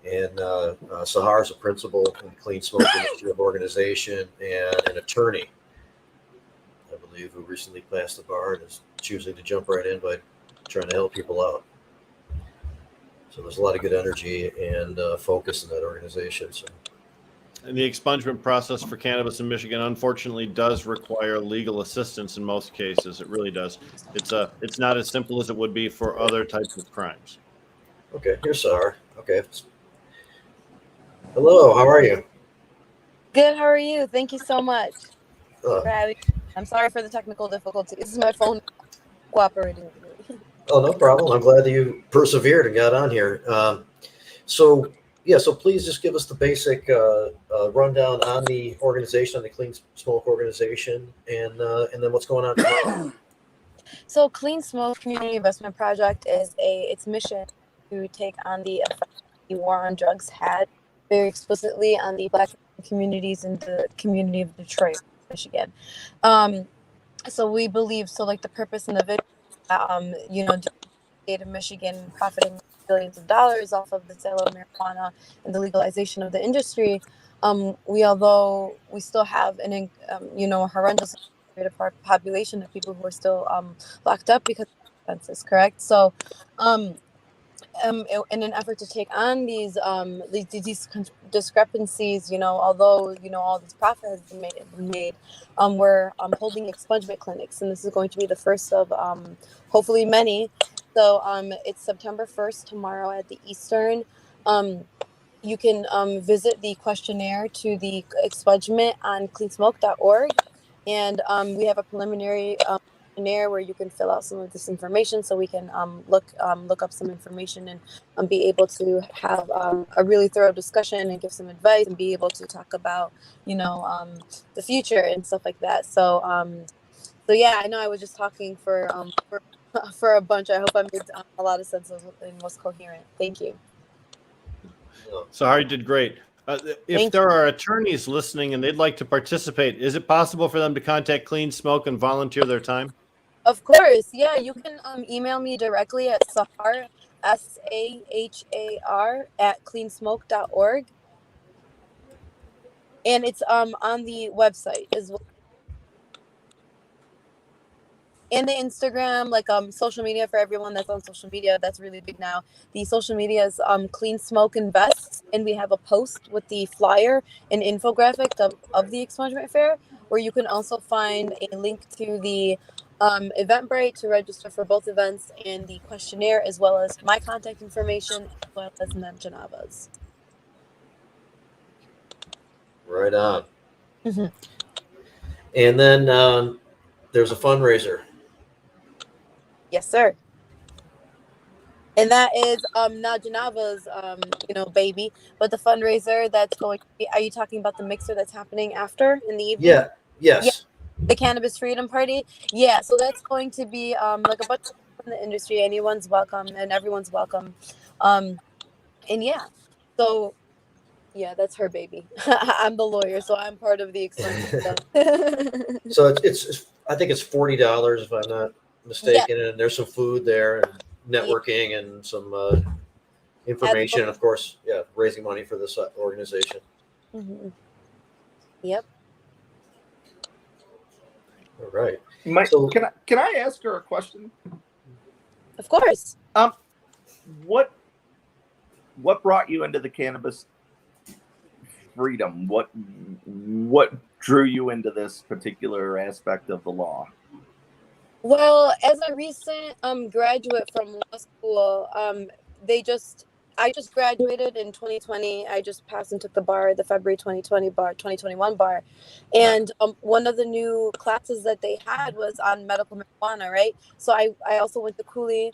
And Sahar is a principal in the Clean Smoke Initiative organization and an attorney, I believe, who recently passed the bar and is choosing to jump right in by trying to help people out. So there's a lot of good energy and focus in that organization. So. And the expungement process for cannabis in Michigan, unfortunately, does require legal assistance in most cases. It really does. It's not as simple as it would be for other types of crimes. Okay, here's Sahar. Okay. Hello, how are you? Good, how are you? Thank you so much. I'm sorry for the technical difficulties. This is my phone cooperating with me. Oh, no problem. I'm glad that you persevered and got on here. So please just give us the basic rundown on the organization, on the Clean Smoke organization, and then what's going on tomorrow. So Clean Smoke Community Investment Project is its mission to take on the effect the war on drugs had very explicitly on the Black communities in the community of Detroit, Michigan. So we believe, like the purpose and the vision, the state of Michigan profiting billions of dollars off of the sale of marijuana and the legalization of the industry, although we still have an a horrendous population of people who are still locked up because of offenses, correct? So in an effort to take on these discrepancies, although all this profit has been made, we're holding expungement clinics, and this is going to be the first of hopefully many. So it's September 1st tomorrow at the Eastern. You can visit the questionnaire to the expungement on cleansmoke.org, and we have a preliminary questionnaire where you can fill out some of this information, so we can look up some information and be able to have a really thorough discussion and give some advice and be able to talk about the future and stuff like that. So So yeah, I know I was just talking for for a bunch. I hope I made a lot of sense and was coherent. Thank you. Sahar, you did great. If there are attorneys listening and they'd like to participate, is it possible for them to contact Clean Smoke and volunteer their time? Of course, yeah. You can email me directly at Sahar, SAHAR @cleansmoke.org, and it's on the website as well, and the Instagram, like social media for everyone that's on social media. That's really big now. The social media is Clean Smoke Invests, and we have a post with the flyer and infographic of the expungement fair, where you can also find a link to the Eventbrite to register for both events, and the questionnaire, as well as my contact information, as well as Janava's. Right on. And then there's a fundraiser. Yes, sir. And that is not Janava's baby, but the fundraiser that's going to be, are you talking about the mixer that's happening after in the evening? Yeah. Yes. Yeah. The Cannabis Freedom Party. Yeah, so that's going to be like a bunch of people in the industry. Anyone's welcome and everyone's welcome. And yeah, so yeah, that's her baby. I'm the lawyer, so I'm part of the expungement. So it's I think it's $40 if I'm not mistaken, and there's some food there and networking and some information, and of course, raising money for this organization. Yep. All right. Can I ask her a question? Of course. What brought you into the cannabis freedom? What drew you into this particular aspect of the law? Well, as a recent graduate from law school, I just graduated in 2020. I just passed and took the bar, the February 2021 bar. And one of the new classes that they had was on medical marijuana, right? So I also went to Cooley.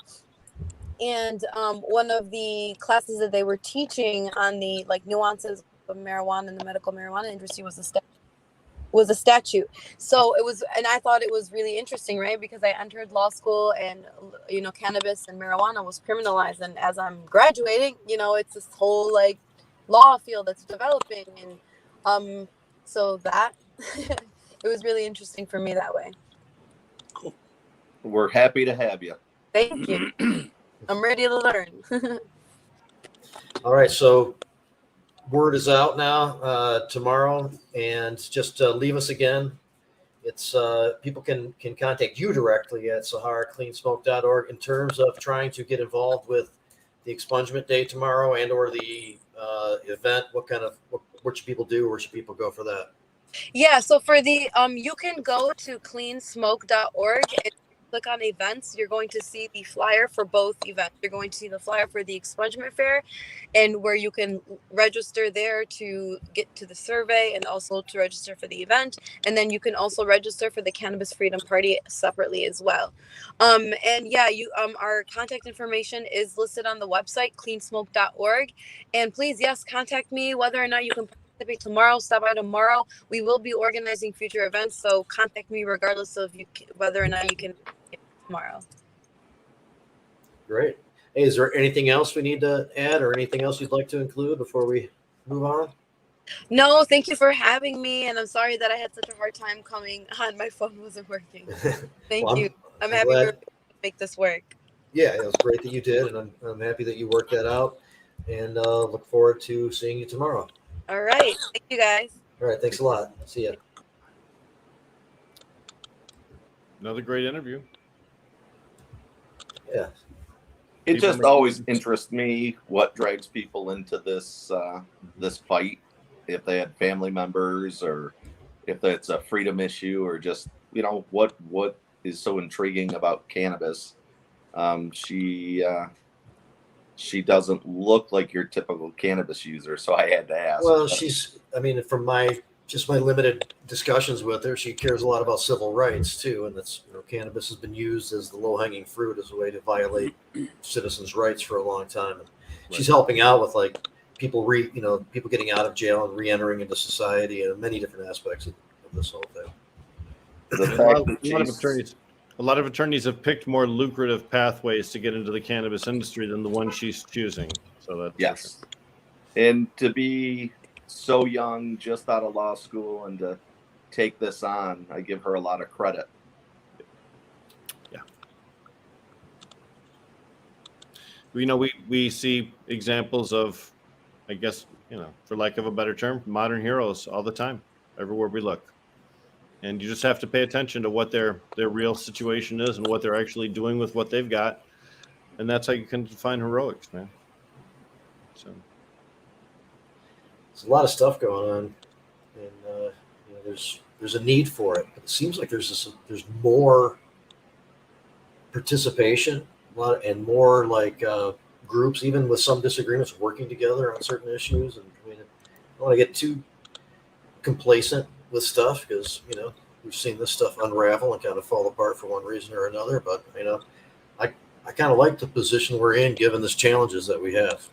And one of the classes that they were teaching on the nuances of marijuana in the medical marijuana industry was a statute. So it was, and I thought it was really interesting, right? Because I entered law school and, cannabis and marijuana was criminalized. And as I'm graduating, it's this whole law field that's developing. And so that, it was really interesting for me that way. Cool. We're happy to have you. Thank you. I'm ready to learn. All right. So word is out now tomorrow, and just leave us again. It's people can contact you directly at saharacleansmoke.org in terms of trying to get involved with the expungement day tomorrow and or the event. What should people do? Where should people go for that? Yeah, so for the you can go to cleansmoke.org and click on events. You're going to see the flyer for both events. You're going to see the flyer for the expungement fair, and where you can register there to get to the survey and also to register for the event. And then you can also register for the Cannabis Freedom Party separately as well. And yeah, our contact information is listed on the website, cleansmoke.org. And please, yes, contact me whether or not you can participate tomorrow. Stop by tomorrow. We will be organizing future events, so contact me regardless of whether or not you can tomorrow. Great. Hey, is there anything else we need to add or anything else you'd like to include before we move on? No, thank you for having me, and I'm sorry that I had such a hard time coming on. My phone wasn't working. Thank you. I'm happy to make this work. Yeah, it was great that you did, and I'm happy that you worked that out, and look forward to seeing you tomorrow. All right. Thank you, guys. All right. Thanks a lot. See ya. Another great interview. Yeah. It just always interests me what drags people into this this fight. If they had family members, or if it's a freedom issue, or just what is so intriguing about cannabis. She doesn't look like your typical cannabis user, so I had to ask. Well, from my limited discussions with her, she cares a lot about civil rights too, and that's cannabis has been used as the low-hanging fruit as a way to violate citizens' rights for a long time. And she's helping out with people people getting out of jail and re-entering into society, and many different aspects of this whole thing. The A fact lot, that a lot of attorneys have picked more lucrative pathways to get into the cannabis industry than the one she's choosing. So that's yes, and to be so young, just out of law school, and to take this on, I give her a lot of credit. Yeah. You know, we see examples of, I guess, you know, for lack of a better term, modern heroes all the time, everywhere we look. And you just have to pay attention to what their real situation is and what they're actually doing with what they've got. And that's how you can define heroics, man. So There's a lot of stuff going on, and you know, there's a need for it. But it seems like there's more participation, and more like groups, even with some disagreements, working together on certain issues. And I mean, I don't want to get too complacent with stuff, because you know we've seen this stuff unravel and kind of fall apart for one reason or another. But you know, I kind of like the position we're in given the challenges that we have.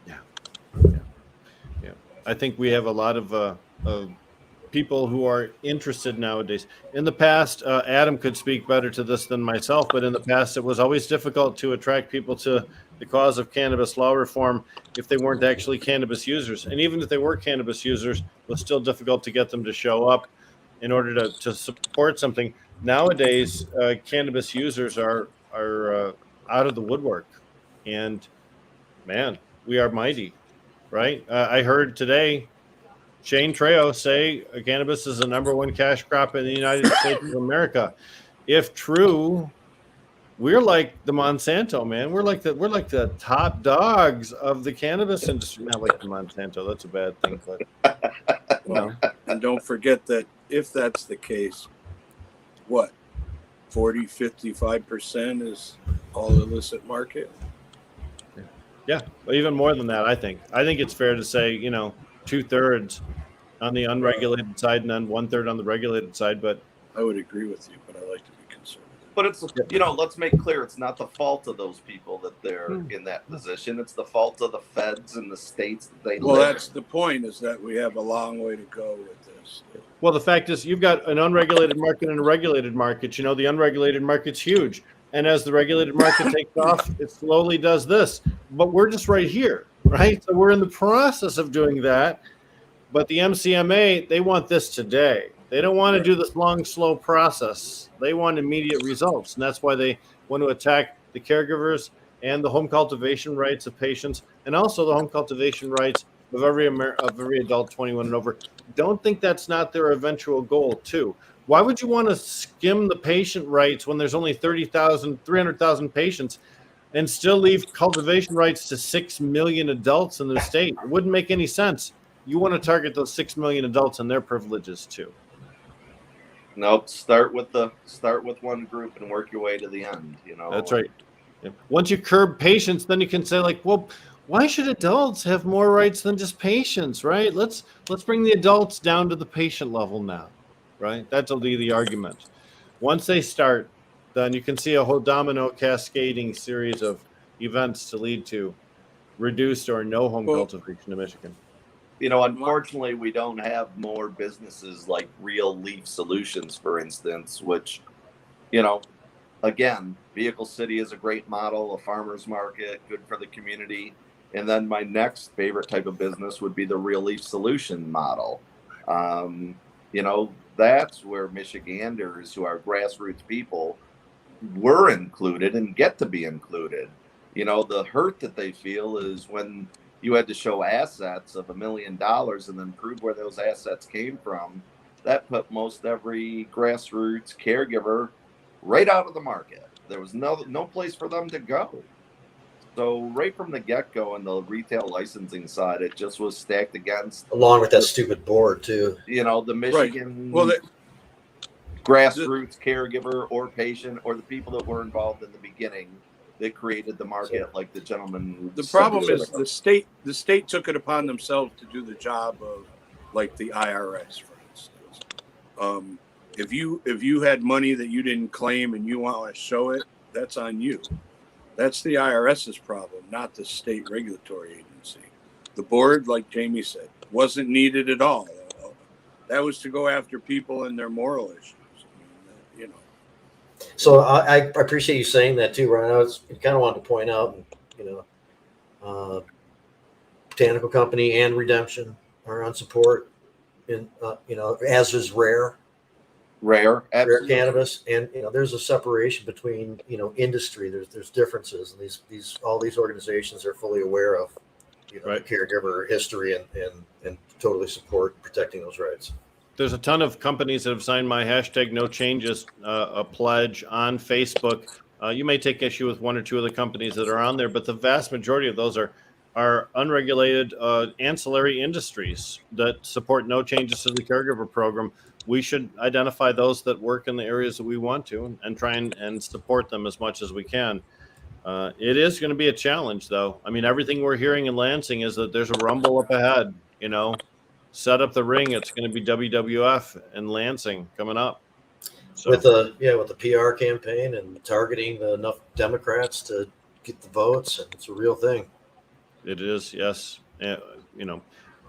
Yeah, I think we have a lot of people who are interested nowadays. In the past, Adam could speak better to this than myself, but in the past, it was always difficult to attract people to the cause of cannabis law reform if they weren't actually cannabis users. And even if they were cannabis users, it was still difficult to get them to show up in order to support something. Nowadays, cannabis users are out of the woodwork, and man, we are mighty, right? I heard today Shane Trejo say cannabis is the #1 cash crop in the United States of America. If true, we're like the Monsanto, man. We're like the top dogs of the cannabis industry. Not like the Monsanto. That's a bad thing, but Well, and don't forget that if that's the case, what, 55% is all illicit market? yeah, even more than that, I think. I think it's fair to say, you know, 2/3 on the unregulated side and then 1/3 on the regulated side. But I would agree with you, but I like to be conservative. But it's, you know, let's make clear, it's not the fault of those people that they're in that position. It's the fault of the feds and the states that they Well, live that's the point, is that we have a long way to go with this. well, the fact is, you've got an unregulated market and a regulated market. You know, the unregulated market's huge. And as the regulated market takes off, it slowly does this. But we're just right here, right? So we're in the process of doing that. But the MCMA, they want this today. They don't want to do this long, slow process. They want immediate results. And that's why they want to attack the caregivers and the home cultivation rights of patients, and also the home cultivation rights of every adult 21 and over. Don't think that's not their eventual goal, too. Why would you want to skim the patient rights when there's only 300,000 patients and still leave cultivation rights to 6 million adults in the state? It wouldn't make any sense. You want to target those 6 million adults and their privileges, too. Nope. Start with one group and work your way to the end. You know. That's right. Once you curb patients, then you can say, like, well, why should adults have more rights than just patients, right? Let's bring the adults down to the patient level now, right? That'll be the argument. Once they start, then you can see a whole domino cascading series of events to lead to reduced or no home cultivation in Michigan. You know, unfortunately, we don't have more businesses like Real Leaf Solutions, for instance, which, you know, again, Vehicle City is a great model, a farmer's market, good for the community. And then my next favorite type of business would be the Real Leaf Solution model. You know, that's where Michiganders, who are grassroots people, were included and get to be included. You know, the hurt that they feel is when you had to show assets of $1 million and then prove where those assets came from. That put most every grassroots caregiver right out of the market. There was no place for them to go. So right from the get-go on the retail licensing side, it just was stacked against. Along with that stupid board, too. You know, the Michigan grassroots caregiver or patient, or the people that were involved in the beginning that created the market, like the gentleman. The problem is the state took it upon themselves to do the job of, like, the IRS, for instance. If you had money that you didn't claim and you want to show it, that's on you. That's the IRS's problem, not the state regulatory agency. The board, like Jamie said, wasn't needed at all. That was to go after people and their moral issues. I mean, So I appreciate you saying that too, Ryan. I kind of wanted to point out, Botanical Company and Redemption are on support, in as is Rare Absolutely. Cannabis, and there's a separation between industry. There's differences, and all these organizations are fully aware of Right. the caregiver history and totally support protecting those rights. There's a ton of companies that have signed my hashtag no changes a pledge on Facebook. You may take issue with one or two of the companies that are on there, but the vast majority of those are unregulated ancillary industries that support no changes to the caregiver program. We should identify those that work in the areas that we want to and try and support them as much as we can. It is going to be a challenge, though. I mean, everything we're hearing in Lansing is that there's a rumble up ahead, set up the ring. It's going to be WWF and Lansing coming up. So. With the PR campaign and targeting enough Democrats to get the votes, and it's a real thing. It is, yes.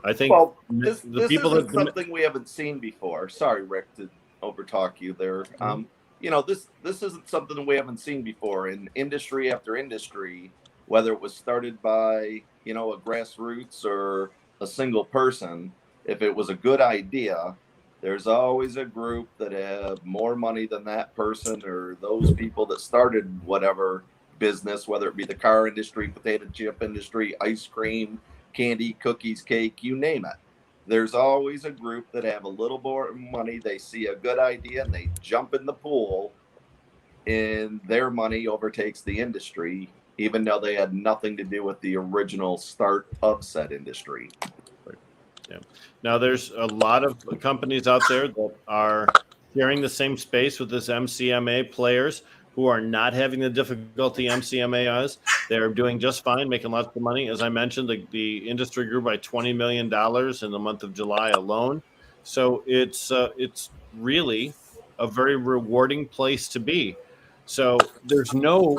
I think this people isn't something we haven't seen before. Sorry, Rick, to overtalk you there. This isn't something we haven't seen before in industry after industry, whether it was started by a grassroots or a single person. If it was a good idea, there's always a group that have more money than that person or those people that started whatever business, whether it be the car industry, potato chip industry, ice cream, candy, cookies, cake, you name it. There's always a group that have a little more money. They see a good idea and they jump in the pool, and their money overtakes the industry, even though they had nothing to do with the original start of said industry. Yeah. Now, there's a lot of companies out there that are sharing the same space with this MCMA players who are not having the difficulty MCMA has. They're doing just fine, making lots of money. As I mentioned, the industry grew by $20 million in the month of July alone. So it's really a very rewarding place to be. So there's no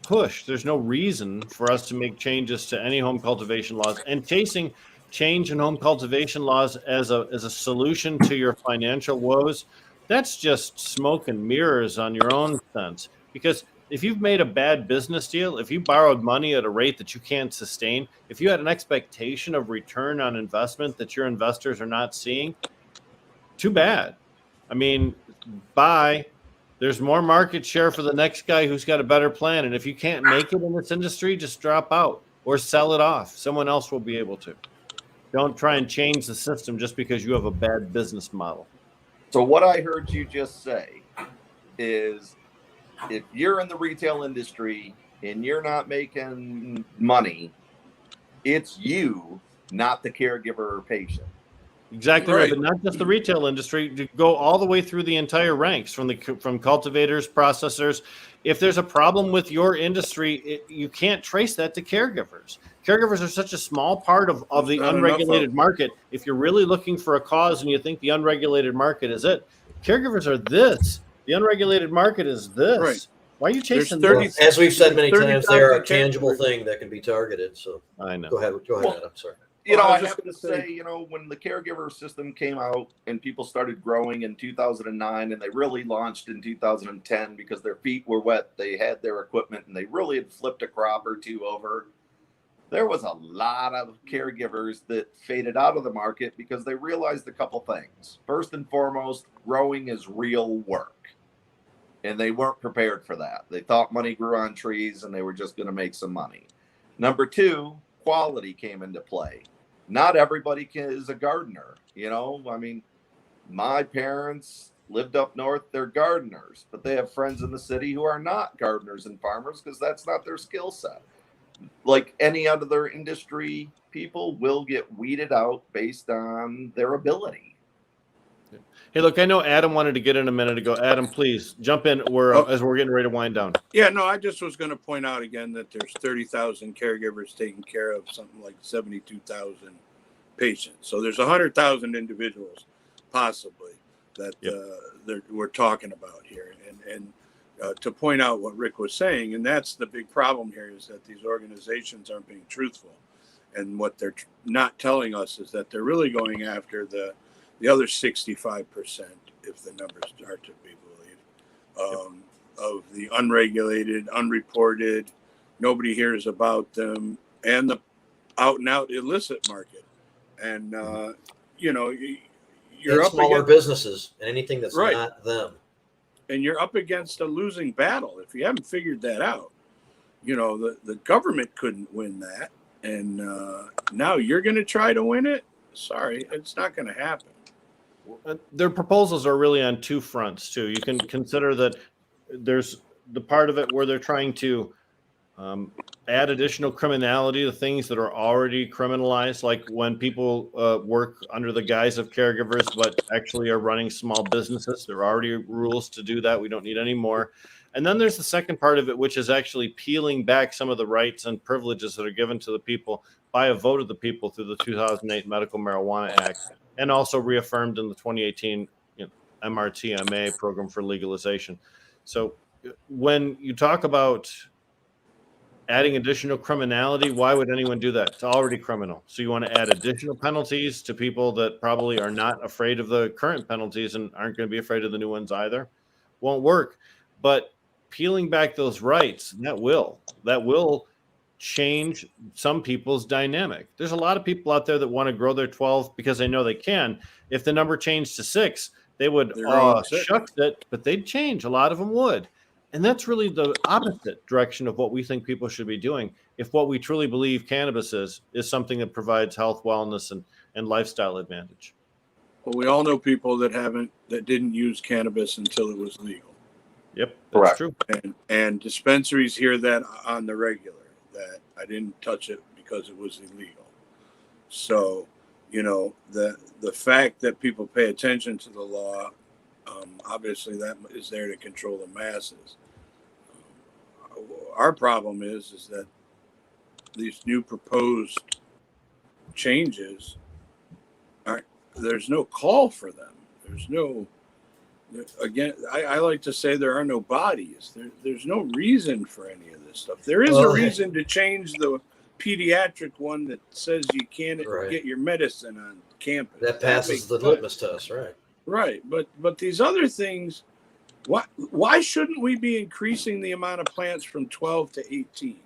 push. There's no reason for us to make changes to any home cultivation laws, and chasing change in home cultivation laws as a solution to your financial woes. That's just smoke and mirrors on your own sense. Because if you've made a bad business deal, if you borrowed money at a rate that you can't sustain, if you had an expectation of return on investment that your investors are not seeing, too bad. I mean, there's more market share for the next guy who's got a better plan. And if you can't make it in this industry, just drop out or sell it off. Someone else will be able to. Don't try and change the system just because you have a bad business model. So what I heard you just say is, if you're in the retail industry and you're not making money, it's you, not the caregiver or patient. Exactly right. But not just the retail industry, to go all the way through the entire ranks, from cultivators, processors. If there's a problem with your industry, you can't trace that to caregivers. Caregivers are such a small part of the unregulated market. If you're really looking for a cause and you think the unregulated market is it, caregivers are this. The unregulated market is this. Right. Why are you chasing this? As we've said many times, they are a tangible thing that can be targeted. So I know. Go ahead, Adam. Sorry. I have to say, when the caregiver system came out and people started growing in 2009, and they really launched in 2010 because their feet were wet, they had their equipment, and they really had flipped a crop or two over. There was a lot of caregivers that faded out of the market because they realized a couple things. First and foremost, growing is real work, and they weren't prepared for that. They thought money grew on trees and they were just going to make some money. Number two, quality came into play. Not everybody is a gardener. I mean, my parents lived up north, they're gardeners, but they have friends in the city who are not gardeners and farmers because that's not their skill set. Like any other industry, people will get weeded out based on their ability. Hey, look, I know Adam wanted to get in a minute ago. Adam, please jump in as we're getting ready to wind down. Yeah, no, I just was going to point out again that there's 30,000 caregivers taking care of something like 72,000 patients. So there's 100,000 individuals possibly that we're talking about here. And to point out what Rick was saying, and that's the big problem here, is that these organizations aren't being truthful. And what they're not telling us is that they're really going after the other 65%, if the numbers are to be believed, of the unregulated, unreported, nobody hears about them, and the out and out illicit market. And you're up smaller against businesses and anything that's Right. not them. and you're up against a losing battle. If you haven't figured that out, the government couldn't win that, and now you're going to try to win it. Sorry, it's not going to happen. Their proposals are really on two fronts too. You can consider that there's the part of it where they're trying to add additional criminality to things that are already criminalized, like when people work under the guise of caregivers but actually are running small businesses. There are already rules to do that. We don't need any more. And then there's the second part of it, which is actually peeling back some of the rights and privileges that are given to the people by a vote of the people through the 2008 Medical Marijuana Act, and also reaffirmed in the 2018 MRTMA program for legalization. So when you talk about adding additional criminality, why would anyone do that? It's already criminal. So you want to add additional penalties to people that probably are not afraid of the current penalties and aren't going to be afraid of the new ones either. Won't work. But peeling back those rights, that will change some people's dynamic. There's a lot of people out there that want to grow their 12 because they know they can. If the number changed to 6, they would shucks it, but they'd change. A lot of them would. And that's really the opposite direction of what we think people should be doing. If what we truly believe cannabis is something that provides health, wellness, and lifestyle advantage. Well, we all know people that didn't use cannabis until it was legal. Yep, that's Correct. true. And dispensaries hear that on the regular, that I didn't touch it because it was illegal. So, the fact that people pay attention to the law, obviously that is there to control the masses. Our problem is that these new proposed changes there's no call for them. There's no, again, I like to say there are no bodies. There's no reason for any of this stuff. There is a reason to change the pediatric one that says you can't get your medicine on campus. That passes the litmus test, right? Right, but these other things, why shouldn't we be increasing the amount of plants from 12 to 18?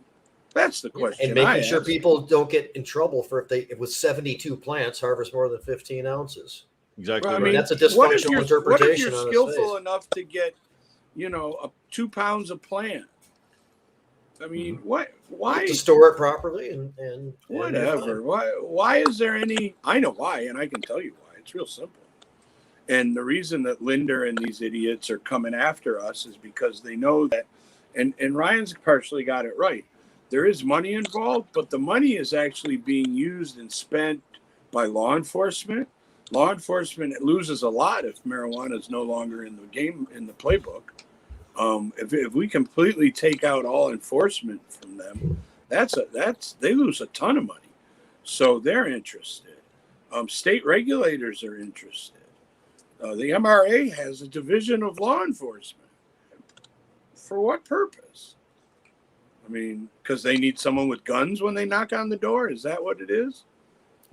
That's the question. And making sure people don't get in trouble for if with 72 plants harvest more than 15 ounces. Exactly. Well, I right. mean, That's a dysfunctional interpretation. What if you're on its skillful face. enough to get, 2 pounds of plant? I mean, why to store it properly and whatever? Why is there any? I know why, and I can tell you why. It's real simple. And the reason that Linder and these idiots are coming after us is because they know that, and Ryan's partially got it right. There is money involved, but the money is actually being used and spent by law enforcement. Law enforcement loses a lot if marijuana is no longer in the game, in the playbook. If we completely take out all enforcement from them, they lose a ton of money. So they're interested. State regulators are interested. The MRA has a division of law enforcement. For what purpose? I mean, because they need someone with guns when they knock on the door? Is that what it is?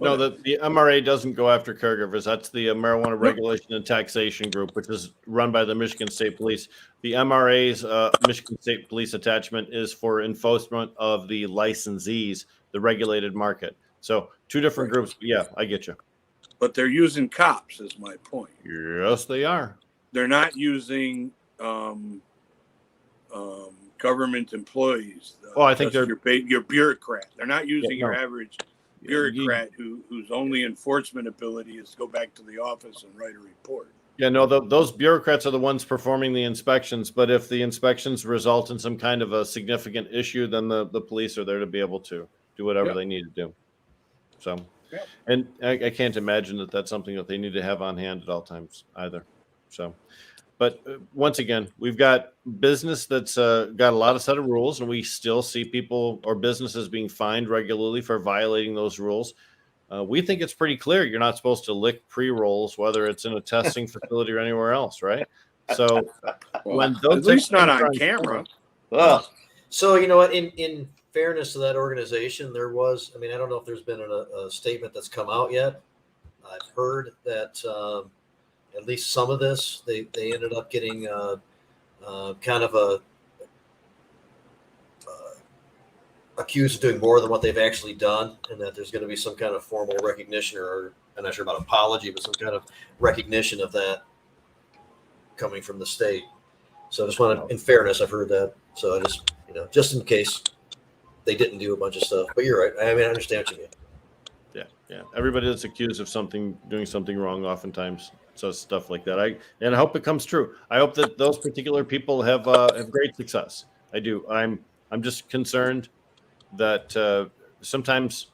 No, the MRA doesn't go after caregivers. That's the Marijuana Regulation and Taxation Group, which is run by the Michigan State Police. The MRA's Michigan State Police attachment is for enforcement of the licensees, the regulated market. So 2 different groups. Yeah, I get you. But they're using cops, is my point. Yes, they are. They're not using government employees. Oh, I think they're your bureaucrat. They're not using your average bureaucrat whose only enforcement ability is to go back to the office and write a report. Yeah, no, those bureaucrats are the ones performing the inspections. But if the inspections result in some kind of a significant issue, then the police are there to be able to do whatever they need to do. So, and I can't imagine that that's something that they need to have on hand at all times either. So, but once again, we've got business that's got a lot of set of rules, and we still see people or businesses being fined regularly for violating those rules. We think it's pretty clear you're not supposed to lick pre-rolls, whether it's in a testing facility or anywhere else, right? So, when those at least not on camera. So you know what? In fairness to that organization, there was. I mean, I don't know if there's been a statement that's come out yet. I've heard that. At least some of this, they ended up getting kind of accused of doing more than what they've actually done, and that there's going to be some kind of formal recognition, or I'm not sure about apology, but some kind of recognition of that coming from the state. So I just want to, in fairness, I've heard that. So I just, just in case they didn't do a bunch of stuff. But you're right. I mean, I understand what you mean. Yeah. Everybody that's accused of doing something wrong, oftentimes says stuff like that. I hope it comes true. I hope that those particular people have great success. I do. I'm just concerned that sometimes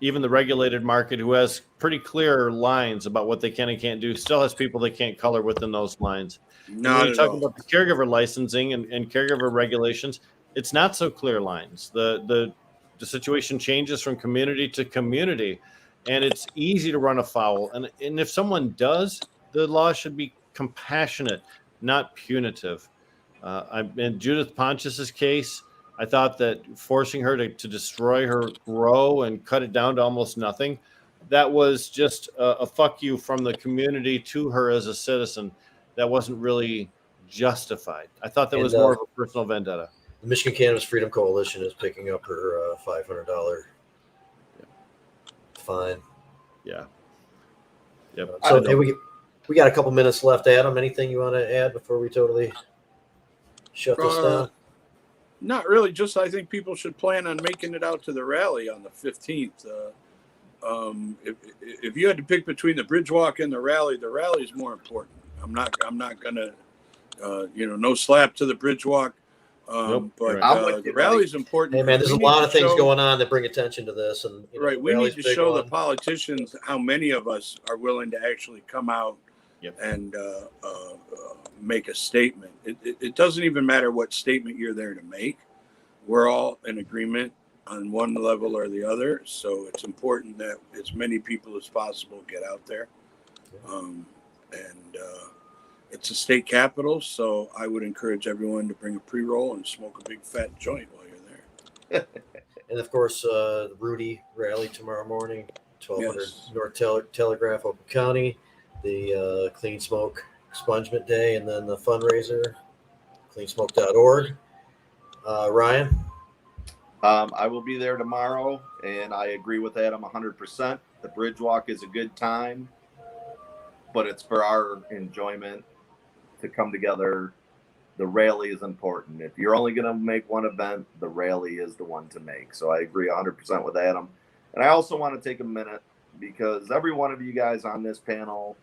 even the regulated market, who has pretty clear lines about what they can and can't do, still has people they can't color within those lines. Not when you at talk all. about the caregiver licensing and caregiver regulations, it's not so clear lines. The situation changes from community to community, and it's easy to run afoul. And if someone does, the law should be compassionate, not punitive. In Judith Pontius's case, I thought that forcing her to destroy her grow and cut it down to almost nothing, that was just a fuck you from the community to her as a citizen. That wasn't really justified. I thought that was more of a personal vendetta. The Michigan Cannabis Freedom Coalition is picking up her $500 fine. Yeah. Yep. So hey, we got a couple minutes left. Adam, anything you want to add before we totally shut this down? Not really. Just I think people should plan on making it out to the rally on the 15th. If you had to pick between the Bridgewalk and the rally is more important. I'm not gonna, no slap to the Bridgewalk. Nope. But Right. the rally is important. Hey man, there's a lot of things going on that bring attention to this, and Right, we need rally's to big show the one. politicians how many of us are willing to actually come out Yep. and make a statement. It doesn't even matter what statement you're there to make. We're all in agreement on one level or the other, so it's important that as many people as possible get out there. It's a state capital, so I would encourage everyone to bring a pre-roll and smoke a big fat joint while you're there. And of course, the Rudy rally tomorrow morning, 1200 Yes. North Telegraph, Oakland County. The Clean Smoke Expungement Day, and then the fundraiser, cleansmoke.org. Ryan? I will be there tomorrow, and I agree with Adam 100%. The Bridgewalk is a good time, but it's for our enjoyment to come together. The rally is important. If you're only going to make one event, the rally is the one to make. So I agree 100% with Adam. And I also want to take a minute, because every one of you guys on this panel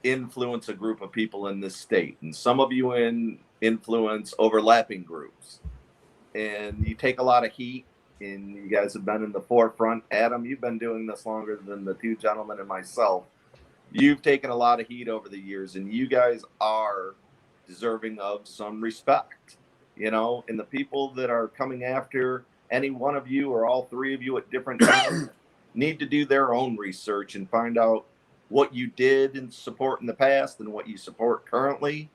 influence a group of people in this state, and some of you influence overlapping groups, and you take a lot of heat, and you guys have been in the forefront. Adam, you've been doing this longer than the two gentlemen and myself. You've taken a lot of heat over the years, and you guys are deserving of some respect, and the people that are coming after any one of you or all three of you at different times need to do their own research and find out what you did and support in the past and what you support currently,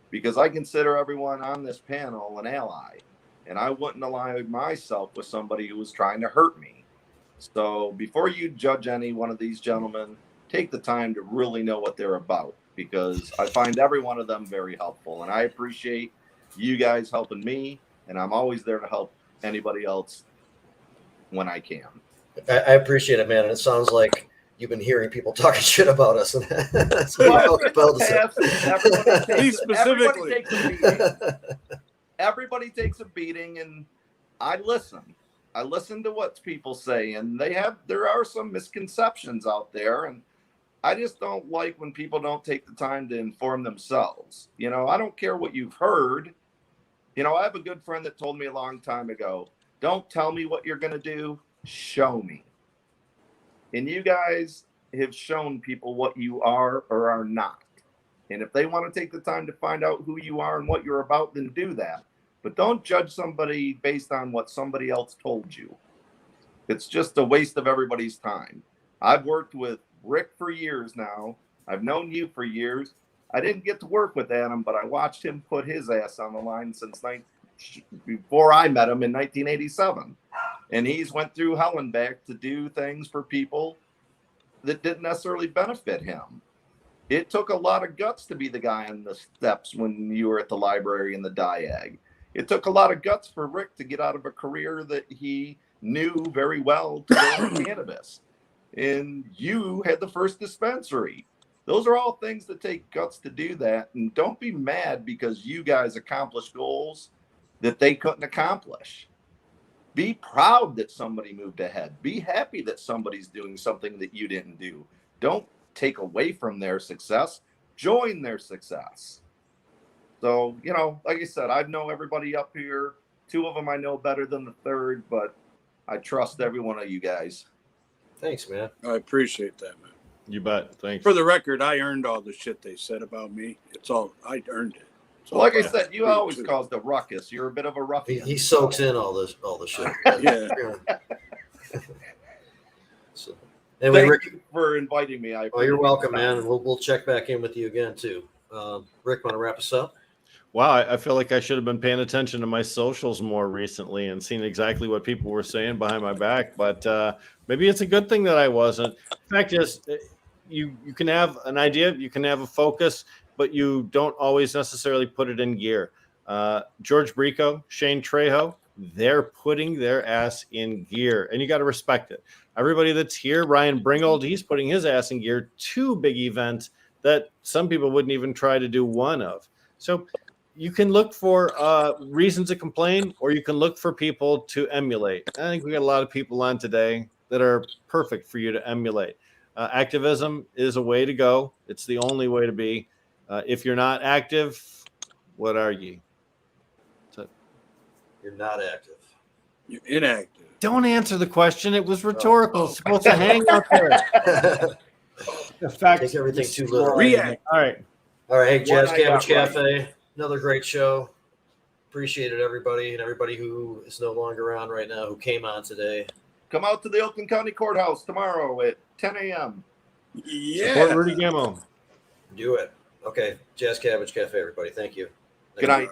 because I consider everyone on this panel an ally, and I wouldn't ally myself with somebody who was trying to hurt me. So before you judge any one of these gentlemen, take the time to really know what they're about, because I find every one of them very helpful, and I appreciate you guys helping me, and I'm always there to help anybody else when I can. I appreciate it, man. And it sounds like you've been hearing people talking shit about us. And that's what I'm compelled to say. Me specifically. Everybody takes a beating, and I listen. I listen to what people say, and there are some misconceptions out there, and I just don't like when people don't take the time to inform themselves. I don't care what you've heard. I have a good friend that told me a long time ago, don't tell me what you're going to do, show me. And you guys have shown people what you are or are not. And if they want to take the time to find out who you are and what you're about, then do that. But don't judge somebody based on what somebody else told you. It's just a waste of everybody's time. I've worked with Rick for years now. I've known you for years. I didn't get to work with Adam, but I watched him put his ass on the line since before I met him in 1987. And he's went through hell and back to do things for people that didn't necessarily benefit him. It took a lot of guts to be the guy on the steps when you were at the library in the Diag. It took a lot of guts for Rick to get out of a career that he knew very well to go into cannabis. And you had the first dispensary. Those are all things that take guts to do that. And don't be mad because you guys accomplished goals that they couldn't accomplish. Be proud that somebody moved ahead. Be happy that somebody's doing something that you didn't do. Don't take away from their success. Join their success. So, you know, like I said, I know everybody up here. 2 of them I know better than the third, but I trust every one of you guys. Thanks, man. I appreciate that, man. You bet. Thanks. For the record, I earned all the shit they said about me. It's all, I earned it. So like I said, you always caused a ruckus. You're a bit of a ruffian. He soaks in all the shit. Yeah. So, anyway, Thank Rick, you for inviting me. oh, you're welcome, man. And we'll check back in with you again too. Rick, want to wrap us up? Wow, I feel like I should have been paying attention to my socials more recently and seen exactly what people were saying behind my back. But maybe it's a good thing that I wasn't. The fact is, you can have an idea, you can have a focus, but you don't always necessarily put it in gear. George Brikho, Shane Trejo, they're putting their ass in gear, and you got to respect it. Everybody that's here, Ryan Bringold, he's putting his ass in gear. 2 big events that some people wouldn't even try to do one of. So you can look for reasons to complain, or you can look for people to emulate. I think we got a lot of people on today that are perfect for you to emulate. Activism is a way to go. It's the only way to be. If you're not active, what are you? So, You're not active. You're inactive. don't answer the question. It was rhetorical. It's supposed to hang out there. The fact Take everything too literal. React. All right. All right, hey, Jazz One I got Cabbage Cafe, another great show. Appreciated everybody and everybody who is no longer around right now who came on today. Come out to the Oakland County Courthouse tomorrow at 10 a.m. Support Yeah. Rudy Gammo. Do it. Okay, Jazz Cabbage Cafe, everybody. Thank you. Good night.